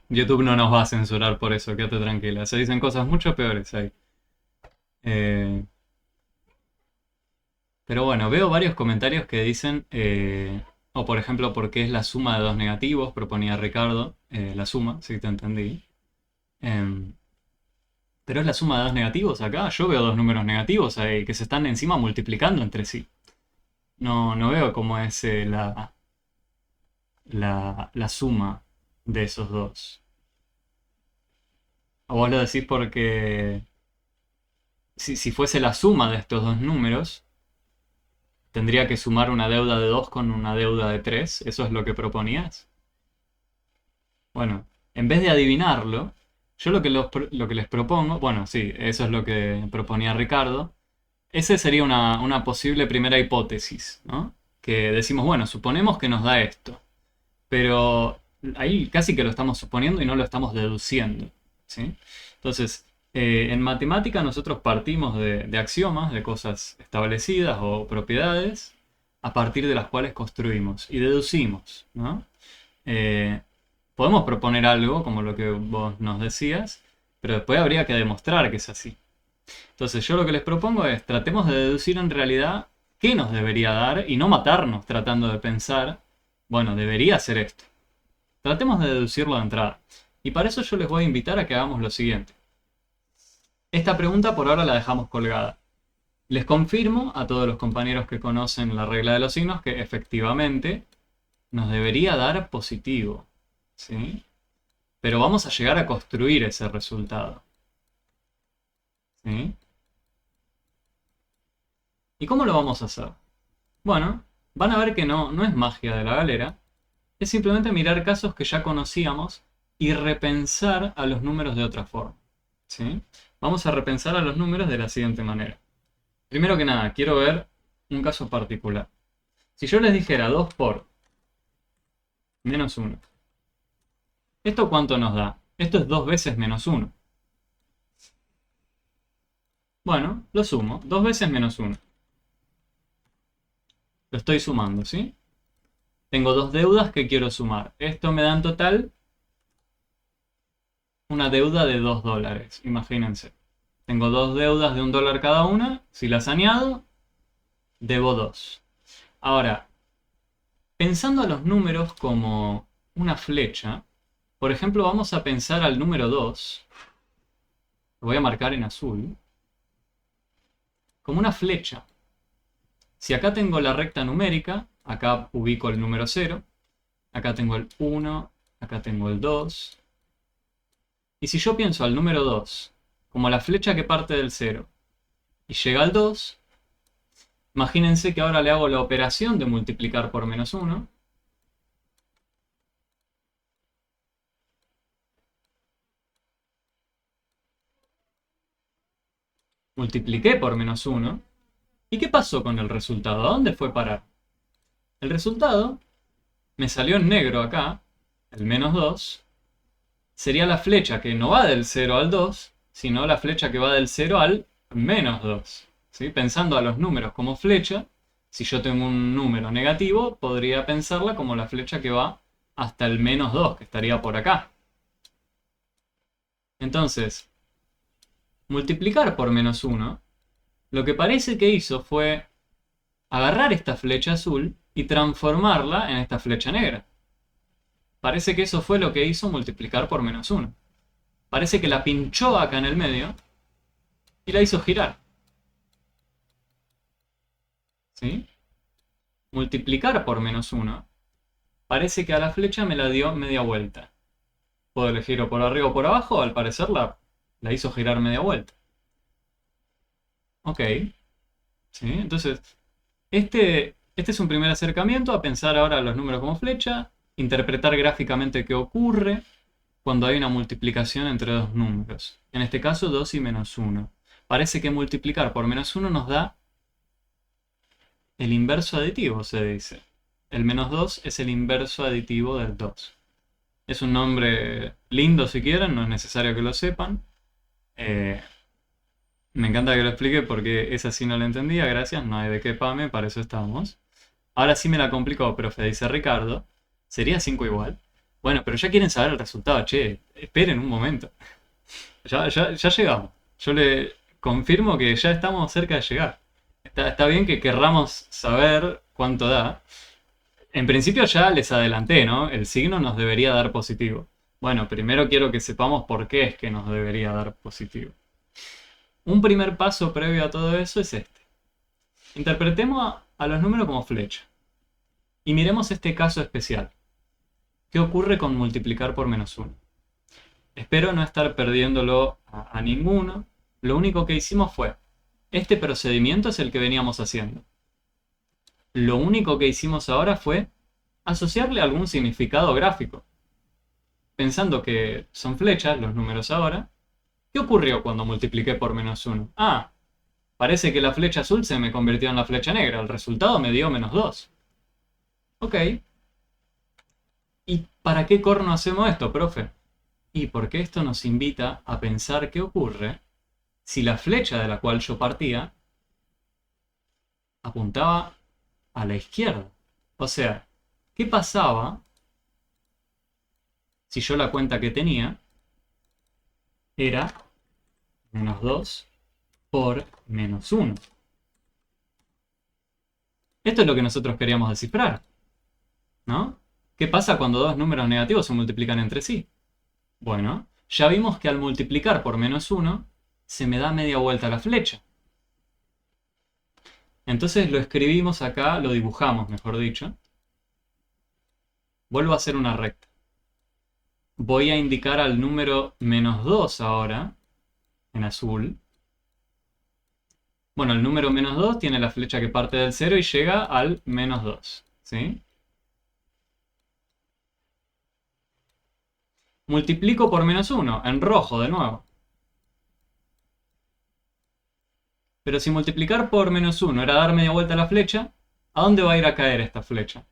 YouTube no nos va a censurar por eso, quédate tranquila. Se dicen cosas mucho peores ahí. Pero bueno, veo varios comentarios que dicen, o por ejemplo, ¿por qué es la suma de dos negativos? Proponía Ricardo, la suma, si te entendí. Pero es la suma de dos negativos acá. Yo veo dos números negativos ahí que se están encima multiplicando entre sí. No veo cómo es la suma de esos dos. O vos lo decís porque si fuese la suma de estos dos números, tendría que sumar una deuda de 2 con una deuda de 3. ¿Eso es lo que proponías? Bueno, en vez de adivinarlo, yo lo que les propongo, bueno, sí, eso es lo que proponía Ricardo. esa sería una posible primera hipótesis, ¿no? Que decimos, bueno, suponemos que nos da esto, pero ahí casi que lo estamos suponiendo y no lo estamos deduciendo, ¿sí? Entonces, en matemática nosotros partimos de axiomas, de cosas establecidas o propiedades, a partir de las cuales construimos y deducimos, ¿no? Eh, Podemos proponer algo, como lo que vos nos decías, pero después habría que demostrar que es así. Entonces yo lo que les propongo es, tratemos de deducir en realidad qué nos debería dar y no matarnos tratando de pensar, bueno, debería ser esto. Tratemos de deducirlo de entrada. Y para eso yo les voy a invitar a que hagamos lo siguiente. Esta pregunta por ahora la dejamos colgada. Les confirmo a todos los compañeros que conocen la regla de los signos que efectivamente nos debería dar positivo, ¿sí? Pero vamos a llegar a construir ese resultado, ¿sí? ¿Y cómo lo vamos a hacer? Bueno, van a ver que no es magia de la galera, es simplemente mirar casos que ya conocíamos y repensar a los números de otra forma, ¿sí? Vamos a repensar a los números de la siguiente manera. Primero que nada, quiero ver un caso particular. Si yo les dijera 2 por menos 1, ¿esto cuánto nos da? Esto es 2 veces menos 1. Bueno, lo sumo. 2 veces menos 1. Lo estoy sumando, ¿sí? Tengo 2 deudas que quiero sumar. Esto me da en total una deuda de $2, imagínense. Tengo 2 deudas de $1 cada una. Si las añado, debo 2. Ahora, pensando a los números como una flecha, por ejemplo, vamos a pensar al número 2, lo voy a marcar en azul, como una flecha. Si acá tengo la recta numérica, acá ubico el número 0, acá tengo el 1, acá tengo el 2. Y si yo pienso al número 2 como la flecha que parte del 0 y llega al 2, imagínense que ahora le hago la operación de multiplicar por menos 1. Multipliqué por menos 1. ¿Y qué pasó con el resultado? ¿A dónde fue parar? El resultado me salió en negro acá, el menos 2. Sería la flecha que no va del 0 al 2, sino la flecha que va del 0 al menos 2. ¿Sí? Pensando a los números como flecha, si yo tengo un número negativo, podría pensarla como la flecha que va hasta el menos 2, que estaría por acá. Entonces, multiplicar por menos 1, lo que parece que hizo fue agarrar esta flecha azul y transformarla en esta flecha negra. Parece que eso fue lo que hizo multiplicar por menos 1. Parece que la pinchó acá en el medio y la hizo girar. ¿Sí? Multiplicar por menos 1. Parece que a la flecha me la dio media vuelta. Puedo elegir o por arriba o por abajo, al parecer la hizo girar media vuelta. Ok. ¿Sí? Entonces, este es un primer acercamiento a pensar ahora los números como flecha, interpretar gráficamente qué ocurre cuando hay una multiplicación entre dos números. En este caso 2 y menos 1. Parece que multiplicar por menos 1 nos da el inverso aditivo, se dice. El menos 2 es el inverso aditivo del 2. Es un nombre lindo si quieren, no es necesario que lo sepan. Me encanta que lo explique porque esa sí no la entendía, gracias, no hay de qué Pame, para eso estamos. Ahora sí me la complicó, profe, dice Ricardo. ¿Sería 5 igual? Bueno, pero ya quieren saber el resultado, che, esperen un momento. Ya llegamos. Yo le confirmo que ya estamos cerca de llegar. Está bien que querramos saber cuánto da. En principio ya les adelanté, ¿no? El signo nos debería dar positivo. Bueno, primero quiero que sepamos por qué es que nos debería dar positivo. Un primer paso previo a todo eso es este. Interpretemos a los números como flecha. Y miremos este caso especial. ¿Qué ocurre con multiplicar por menos 1? Espero no estar perdiéndolo a ninguno. Lo único que hicimos fue, este procedimiento es el que veníamos haciendo. Lo único que hicimos ahora fue asociarle algún significado gráfico. Pensando que son flechas los números ahora, ¿qué ocurrió cuando multipliqué por menos 1? Ah, Parece que la flecha azul se me convirtió en la flecha negra. El resultado me dio -2. Ok. ¿Y para qué corno hacemos esto, profe? Y porque esto nos invita a pensar qué ocurre si la flecha de la cual yo partía apuntaba a la izquierda. O sea, ¿qué pasaba si yo la cuenta que tenía era -2 por -1? Esto es lo que nosotros queríamos descifrar, ¿no? ¿Qué pasa cuando dos números negativos se multiplican entre sí? Bueno, ya vimos que al multiplicar por -1 se me da media vuelta la flecha. Entonces lo escribimos acá, lo dibujamos, mejor dicho. Vuelvo a hacer una recta. Voy a indicar al número -2 ahora, en azul. Bueno, el número -2 tiene la flecha que parte del 0 y llega al -2, ¿sí? Multiplico por -1, en rojo de nuevo. Pero si multiplicar por -1 era dar media vuelta a la flecha, ¿a dónde va a ir a caer esta flecha?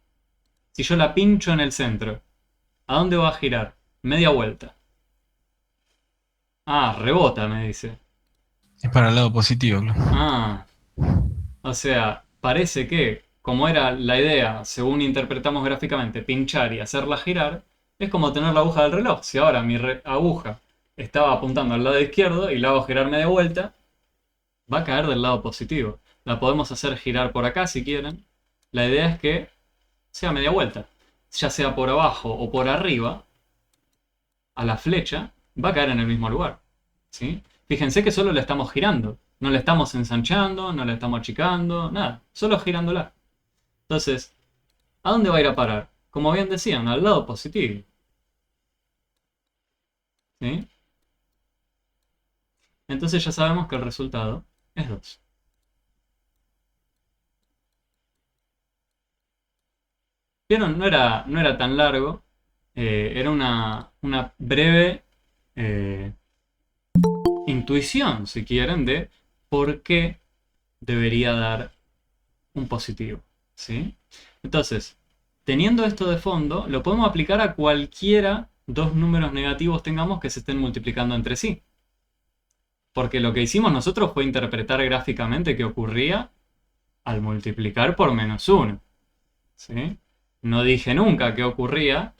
Si yo la pincho en el centro, ¿a dónde va a girar? Media vuelta. Ah, rebota, me dice. Es para el lado positivo, claro. Ah, o sea, parece que, como era la idea, según interpretamos gráficamente, pinchar y hacerla girar, es como tener la aguja del reloj. Si ahora mi aguja estaba apuntando al lado izquierdo y la hago girar media vuelta, va a caer del lado positivo. La podemos hacer girar por acá si quieren. La idea es que sea media vuelta. Ya sea por abajo o por arriba, a la flecha va a caer en el mismo lugar, ¿sí? Fíjense que solo la estamos girando. No la estamos ensanchando, no la estamos achicando, nada. Solo girándola. Entonces, ¿a dónde va a ir a parar? Como bien decían, al lado positivo, ¿sí? Entonces ya sabemos que el resultado es 2. ¿Vieron? No era tan largo. Era una breve intuición, si quieren, de por qué debería dar un positivo, ¿sí? Entonces, teniendo esto de fondo, lo podemos aplicar a cualquiera dos números negativos tengamos que se estén multiplicando entre sí. Porque lo que hicimos nosotros fue interpretar gráficamente qué ocurría al multiplicar por -1, ¿sí? No dije nunca qué ocurría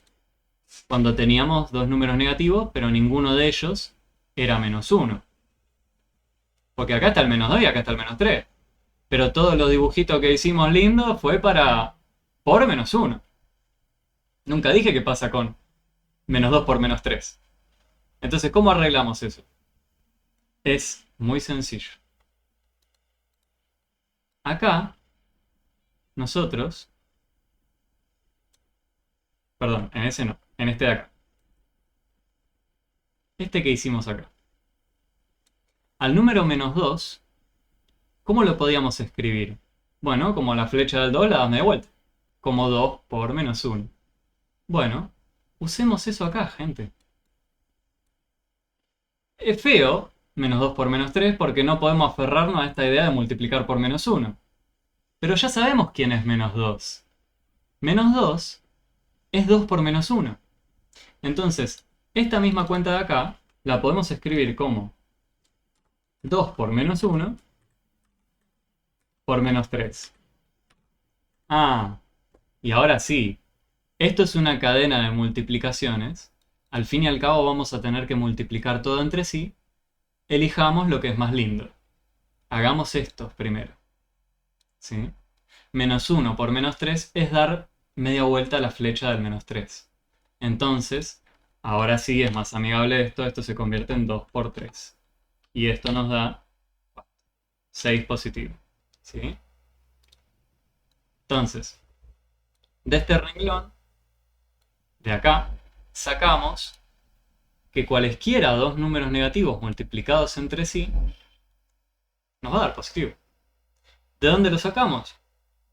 cuando teníamos dos números negativos, pero ninguno de ellos era -1. Porque acá está el -2 y acá está el -3. Pero todos los dibujitos que hicimos lindos fue para por -1. Nunca dije qué pasa con -2 por -3. Entonces, ¿cómo arreglamos eso? Es muy sencillo. Acá, nosotros... Perdón, en ese no, en este de acá. Este que hicimos acá. Al número -2, ¿cómo lo podíamos escribir? Bueno, como la flecha del 2 la damos de vuelta. Como 2 por -1. Bueno, usemos eso acá, gente. Es feo, -2 por -3, porque no podemos aferrarnos a esta idea de multiplicar por -1. Pero ya sabemos quién es -2. -2 es 2 por -1. Entonces, esta misma cuenta de acá la podemos escribir como 2 por -1 por -3. Ah, y ahora sí, esto es una cadena de multiplicaciones. Al fin y al cabo vamos a tener que multiplicar todo entre sí. Elijamos lo que es más lindo. Hagamos estos primero, ¿sí? -1 por -3 es dar media vuelta a la flecha del -3. Entonces, ahora sí es más amigable esto. Esto se convierte en 2 por 3. Y esto nos da 6 positivo, ¿sí? Entonces, de este renglón, de acá, sacamos que cualesquiera dos números negativos multiplicados entre sí nos va a dar positivo. ¿De dónde lo sacamos?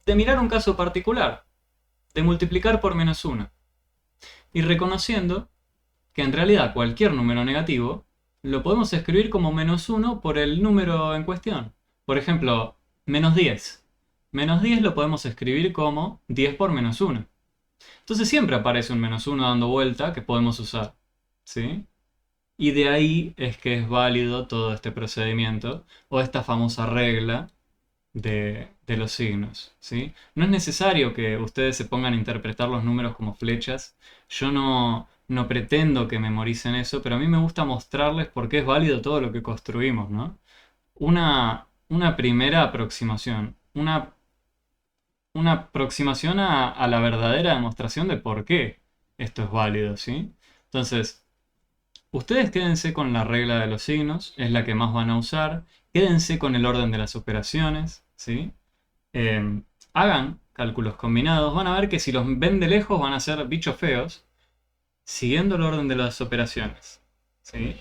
De mirar un caso particular, de multiplicar por -1. Y reconociendo que en realidad cualquier número negativo lo podemos escribir como -1 por el número en cuestión. Por ejemplo, menos 10. Menos 10 lo podemos escribir como 10 por menos 1. Entonces siempre aparece un menos 1 dando vuelta que podemos usar. ¿Sí? Y de ahí es que es válido todo este procedimiento o esta famosa regla de los signos, ¿sí? No es necesario que ustedes se pongan a interpretar los números como flechas. Yo no pretendo que memoricen eso, pero a mí me gusta mostrarles por qué es válido todo lo que construimos, ¿no? Una primera aproximación, una aproximación a la verdadera demostración de por qué esto es válido, ¿sí? Entonces, ustedes quédense con la regla de los signos, es la que más van a usar. Quédense con el orden de las operaciones, ¿sí? Hagan cálculos combinados. Van a ver que si los ven de lejos van a ser bichos feos, siguiendo el orden de las operaciones, ¿sí?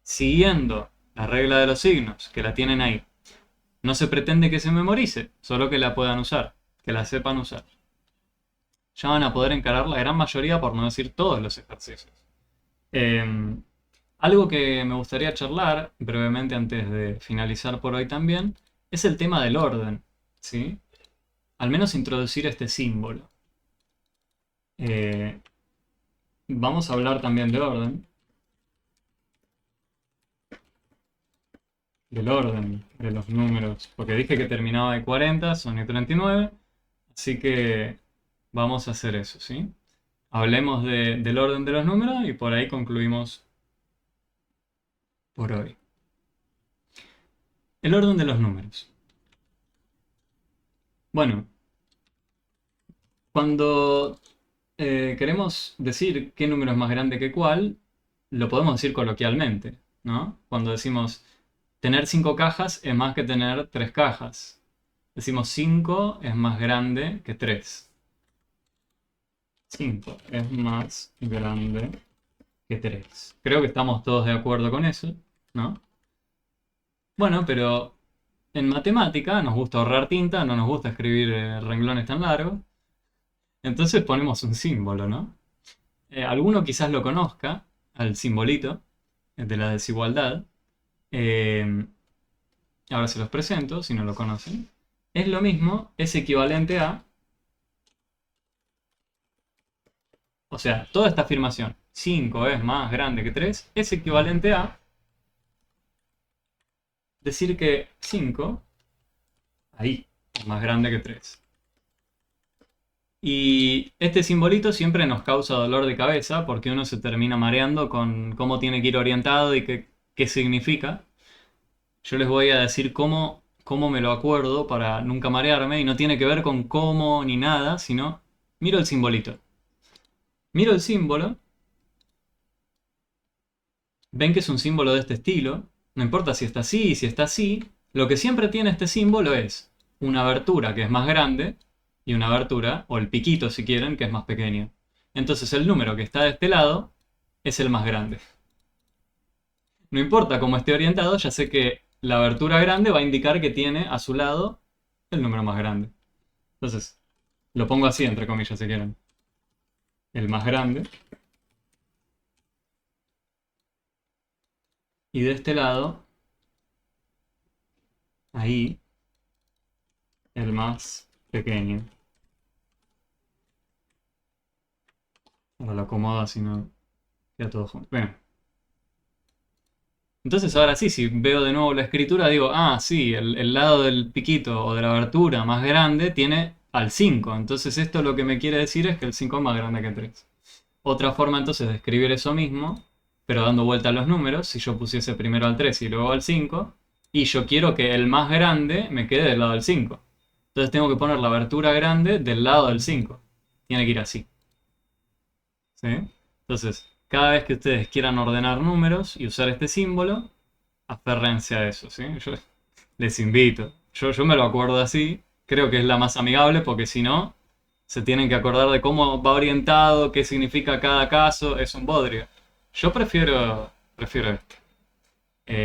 Siguiendo la regla de los signos, que la tienen ahí. No se pretende que se memorice, solo que la puedan usar, que la sepan usar. Ya van a poder encarar la gran mayoría, por no decir todos los ejercicios. Algo que me gustaría charlar brevemente antes de finalizar por hoy también es el tema del orden, ¿sí? Al menos introducir este símbolo. Vamos a hablar también de orden. Del orden de los números, porque dije que terminaba de 40, son de 39, así que vamos a hacer eso, ¿sí? Hablemos del orden de los números y por ahí concluimos por hoy. El orden de los números. Bueno, cuando queremos decir qué número es más grande que cuál, lo podemos decir coloquialmente, ¿no? Cuando decimos tener 5 cajas es más que tener 3 cajas. Decimos 5 es más grande que 3. 5 es más grande que 3. Creo que estamos todos de acuerdo con eso, ¿no? Bueno, pero en matemática nos gusta ahorrar tinta, no nos gusta escribir renglones tan largos. Entonces ponemos un símbolo, ¿no? Alguno quizás lo conozca, al simbolito de la desigualdad. Ahora se los presento, si no lo conocen. Es lo mismo, es equivalente a... O sea, toda esta afirmación, 5 es más grande que 3, es equivalente a decir que 5, ahí, es más grande que 3. Y este simbolito siempre nos causa dolor de cabeza porque uno se termina mareando con cómo tiene que ir orientado y qué significa. Yo les voy a decir cómo me lo acuerdo para nunca marearme y no tiene que ver con cómo ni nada, sino miro el simbolito. Miro el símbolo, ven que es un símbolo de este estilo, no importa si está así, si está así, lo que siempre tiene este símbolo es una abertura que es más grande y una abertura, o el piquito si quieren, que es más pequeño. Entonces el número que está de este lado es el más grande. No importa cómo esté orientado, ya sé que la abertura grande va a indicar que tiene a su lado el número más grande. Entonces, lo pongo así entre comillas si quieren. El más grande. Y de este lado, ahí, el más pequeño. Ahora lo acomodo así no queda todo junto. Bien. Entonces ahora sí, si veo de nuevo la escritura, digo, ah, sí, el lado del piquito o de la abertura más grande tiene al 5. Entonces esto lo que me quiere decir es que el 5 es más grande que 3. Otra forma entonces de escribir eso mismo, pero dando vuelta a los números, si yo pusiese primero al 3 y luego al 5, y yo quiero que el más grande me quede del lado del 5. Entonces tengo que poner la abertura grande del lado del 5. Tiene que ir así. ¿Sí? Entonces, cada vez que ustedes quieran ordenar números y usar este símbolo, aférrense a eso, ¿sí? Yo les invito. Yo me lo acuerdo así. Creo que es la más amigable porque si no, se tienen que acordar de cómo va orientado, qué significa cada caso. Es un bodrio. Yo prefiero esto.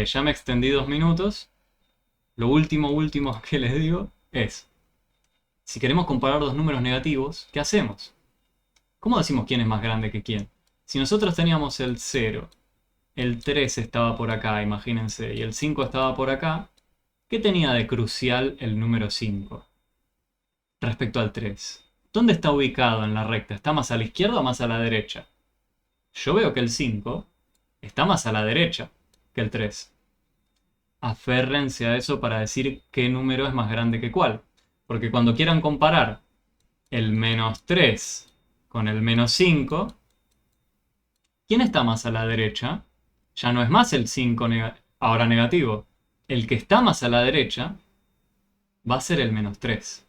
Ya me extendí 2 minutos. Lo último que les digo es, si queremos comparar dos números negativos, ¿qué hacemos? ¿Cómo decimos quién es más grande que quién? Si nosotros teníamos el 0, el 3 estaba por acá, imagínense, y el 5 estaba por acá, ¿Qué tenía de crucial el número 5 respecto al 3? ¿Dónde está ubicado en la recta? ¿Está más a la izquierda o más a la derecha? Yo veo que el 5 está más a la derecha que el 3. Aférrense a eso para decir qué número es más grande que cuál. Porque cuando quieran comparar el menos 3 con el menos 5, ¿quién está más a la derecha? Ya no es más el 5 ahora negativo. El que está más a la derecha va a ser el menos 3.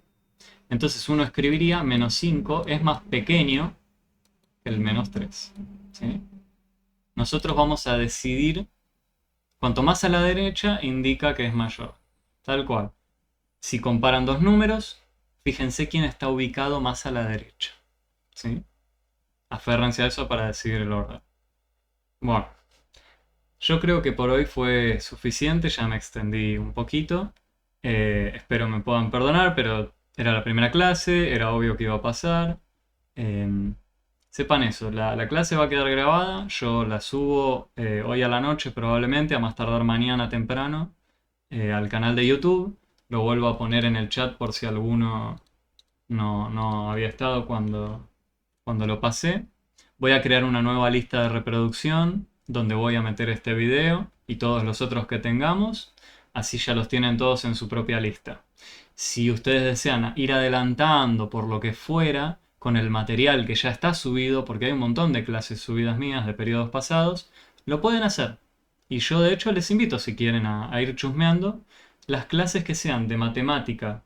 Entonces uno escribiría menos 5 es más pequeño que el menos 3. ¿Sí? Nosotros vamos a decidir, cuanto más a la derecha indica que es mayor. Tal cual. Si comparan dos números, fíjense quién está ubicado más a la derecha. ¿Sí? Aférrense a eso para decidir el orden. Bueno, yo creo que por hoy fue suficiente, ya me extendí un poquito. Espero me puedan perdonar, pero era la primera clase, era obvio que iba a pasar. Sepan eso, la clase va a quedar grabada, yo la subo hoy a la noche probablemente, a más tardar mañana temprano, al canal de YouTube. Lo vuelvo a poner en el chat por si alguno no había estado cuando lo pasé. Voy a crear una nueva lista de reproducción donde voy a meter este video y todos los otros que tengamos. Así ya los tienen todos en su propia lista. Si ustedes desean ir adelantando por lo que fuera con el material que ya está subido, porque hay un montón de clases subidas mías de periodos pasados, lo pueden hacer. Y yo de hecho les invito si quieren a ir chusmeando las clases que sean de matemática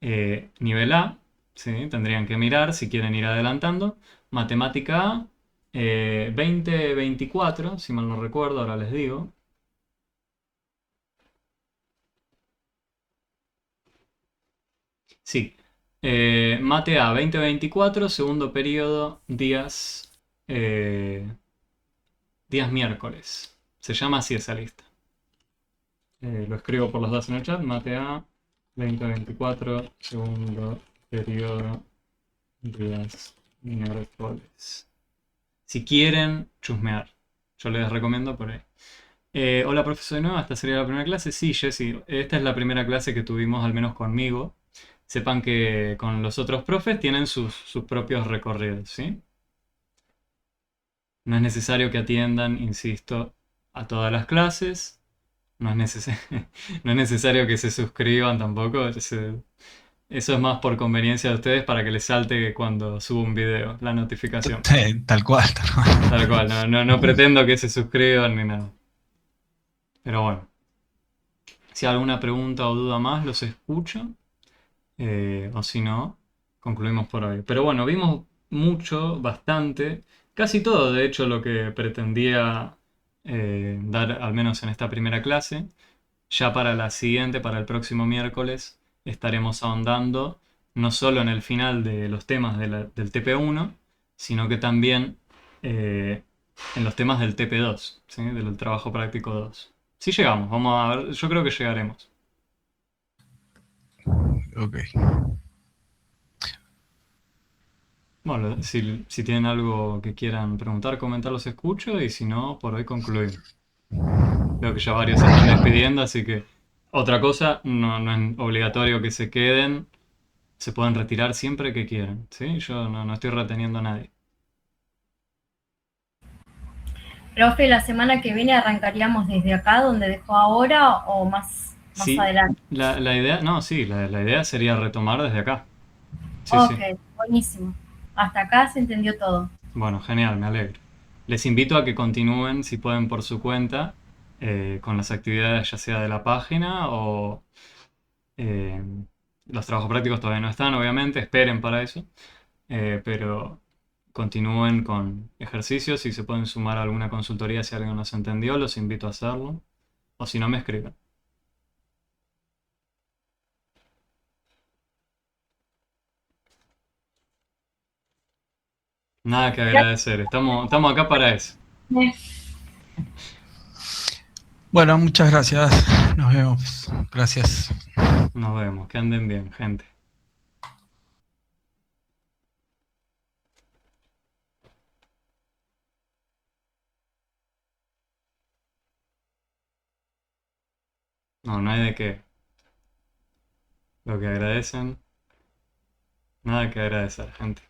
nivel A. ¿Sí? Tendrían que mirar si quieren ir adelantando. Matemática A, 2024, si mal no recuerdo, ahora les digo. Sí, Mate A 2024, segundo periodo, días miércoles. Se llama así esa lista. Lo escribo por los dos en el chat. Mate A 2024, segundo periodo, días miércoles. Si quieren chusmear, yo les recomiendo por ahí. Hola profesor de nuevo, ¿esta sería la primera clase? Sí, Jessy, esta es la primera clase que tuvimos, al menos conmigo. Sepan que con los otros profes tienen sus propios recorridos, ¿sí? No es necesario que atiendan, insisto, a todas las clases. No es, no es necesario que se suscriban tampoco. Eso es más por conveniencia de ustedes para que les salte cuando subo un video, la notificación. Tal cual, tal cual. Tal cual, no pretendo que se suscriban ni nada. Pero bueno, si hay alguna pregunta o duda más, los escucho. O si no, concluimos por hoy. Pero bueno, vimos mucho, bastante, casi todo, de hecho, lo que pretendía dar, al menos en esta primera clase. Ya para la siguiente, para el próximo miércoles, estaremos ahondando no solo en el final de los temas del TP1, sino que también en los temas del TP2, ¿sí? Del trabajo práctico 2. Si llegamos, vamos a ver, yo creo que llegaremos. Ok. Bueno, si tienen algo que quieran preguntar, comentar, los escucho y si no, por hoy concluimos. Veo que ya varios se están despidiendo, así que otra cosa, no es obligatorio que se queden, se pueden retirar siempre que quieran, ¿sí? Yo no estoy reteniendo a nadie. Profe, la semana que viene arrancaríamos desde acá, donde dejó ahora, o más Sí, adelante. la idea, no, sí, la idea sería retomar desde acá. Sí, Ok, sí. buenísimo. Hasta acá se entendió todo. Bueno, genial, me alegro. Les invito a que continúen, si pueden, por su cuenta, con las actividades ya sea de la página o eh, los trabajos prácticos todavía no están, obviamente, esperen para eso, pero continúen con ejercicios. Si se pueden sumar a alguna consultoría si alguien no se entendió, los invito a hacerlo, o si no, me escriben. Nada que agradecer, estamos acá para eso. Bueno, muchas gracias. Nos vemos. Gracias. Nos vemos, que anden bien, gente. No hay de qué. lo que agradecen. Nada que agradecer, gente.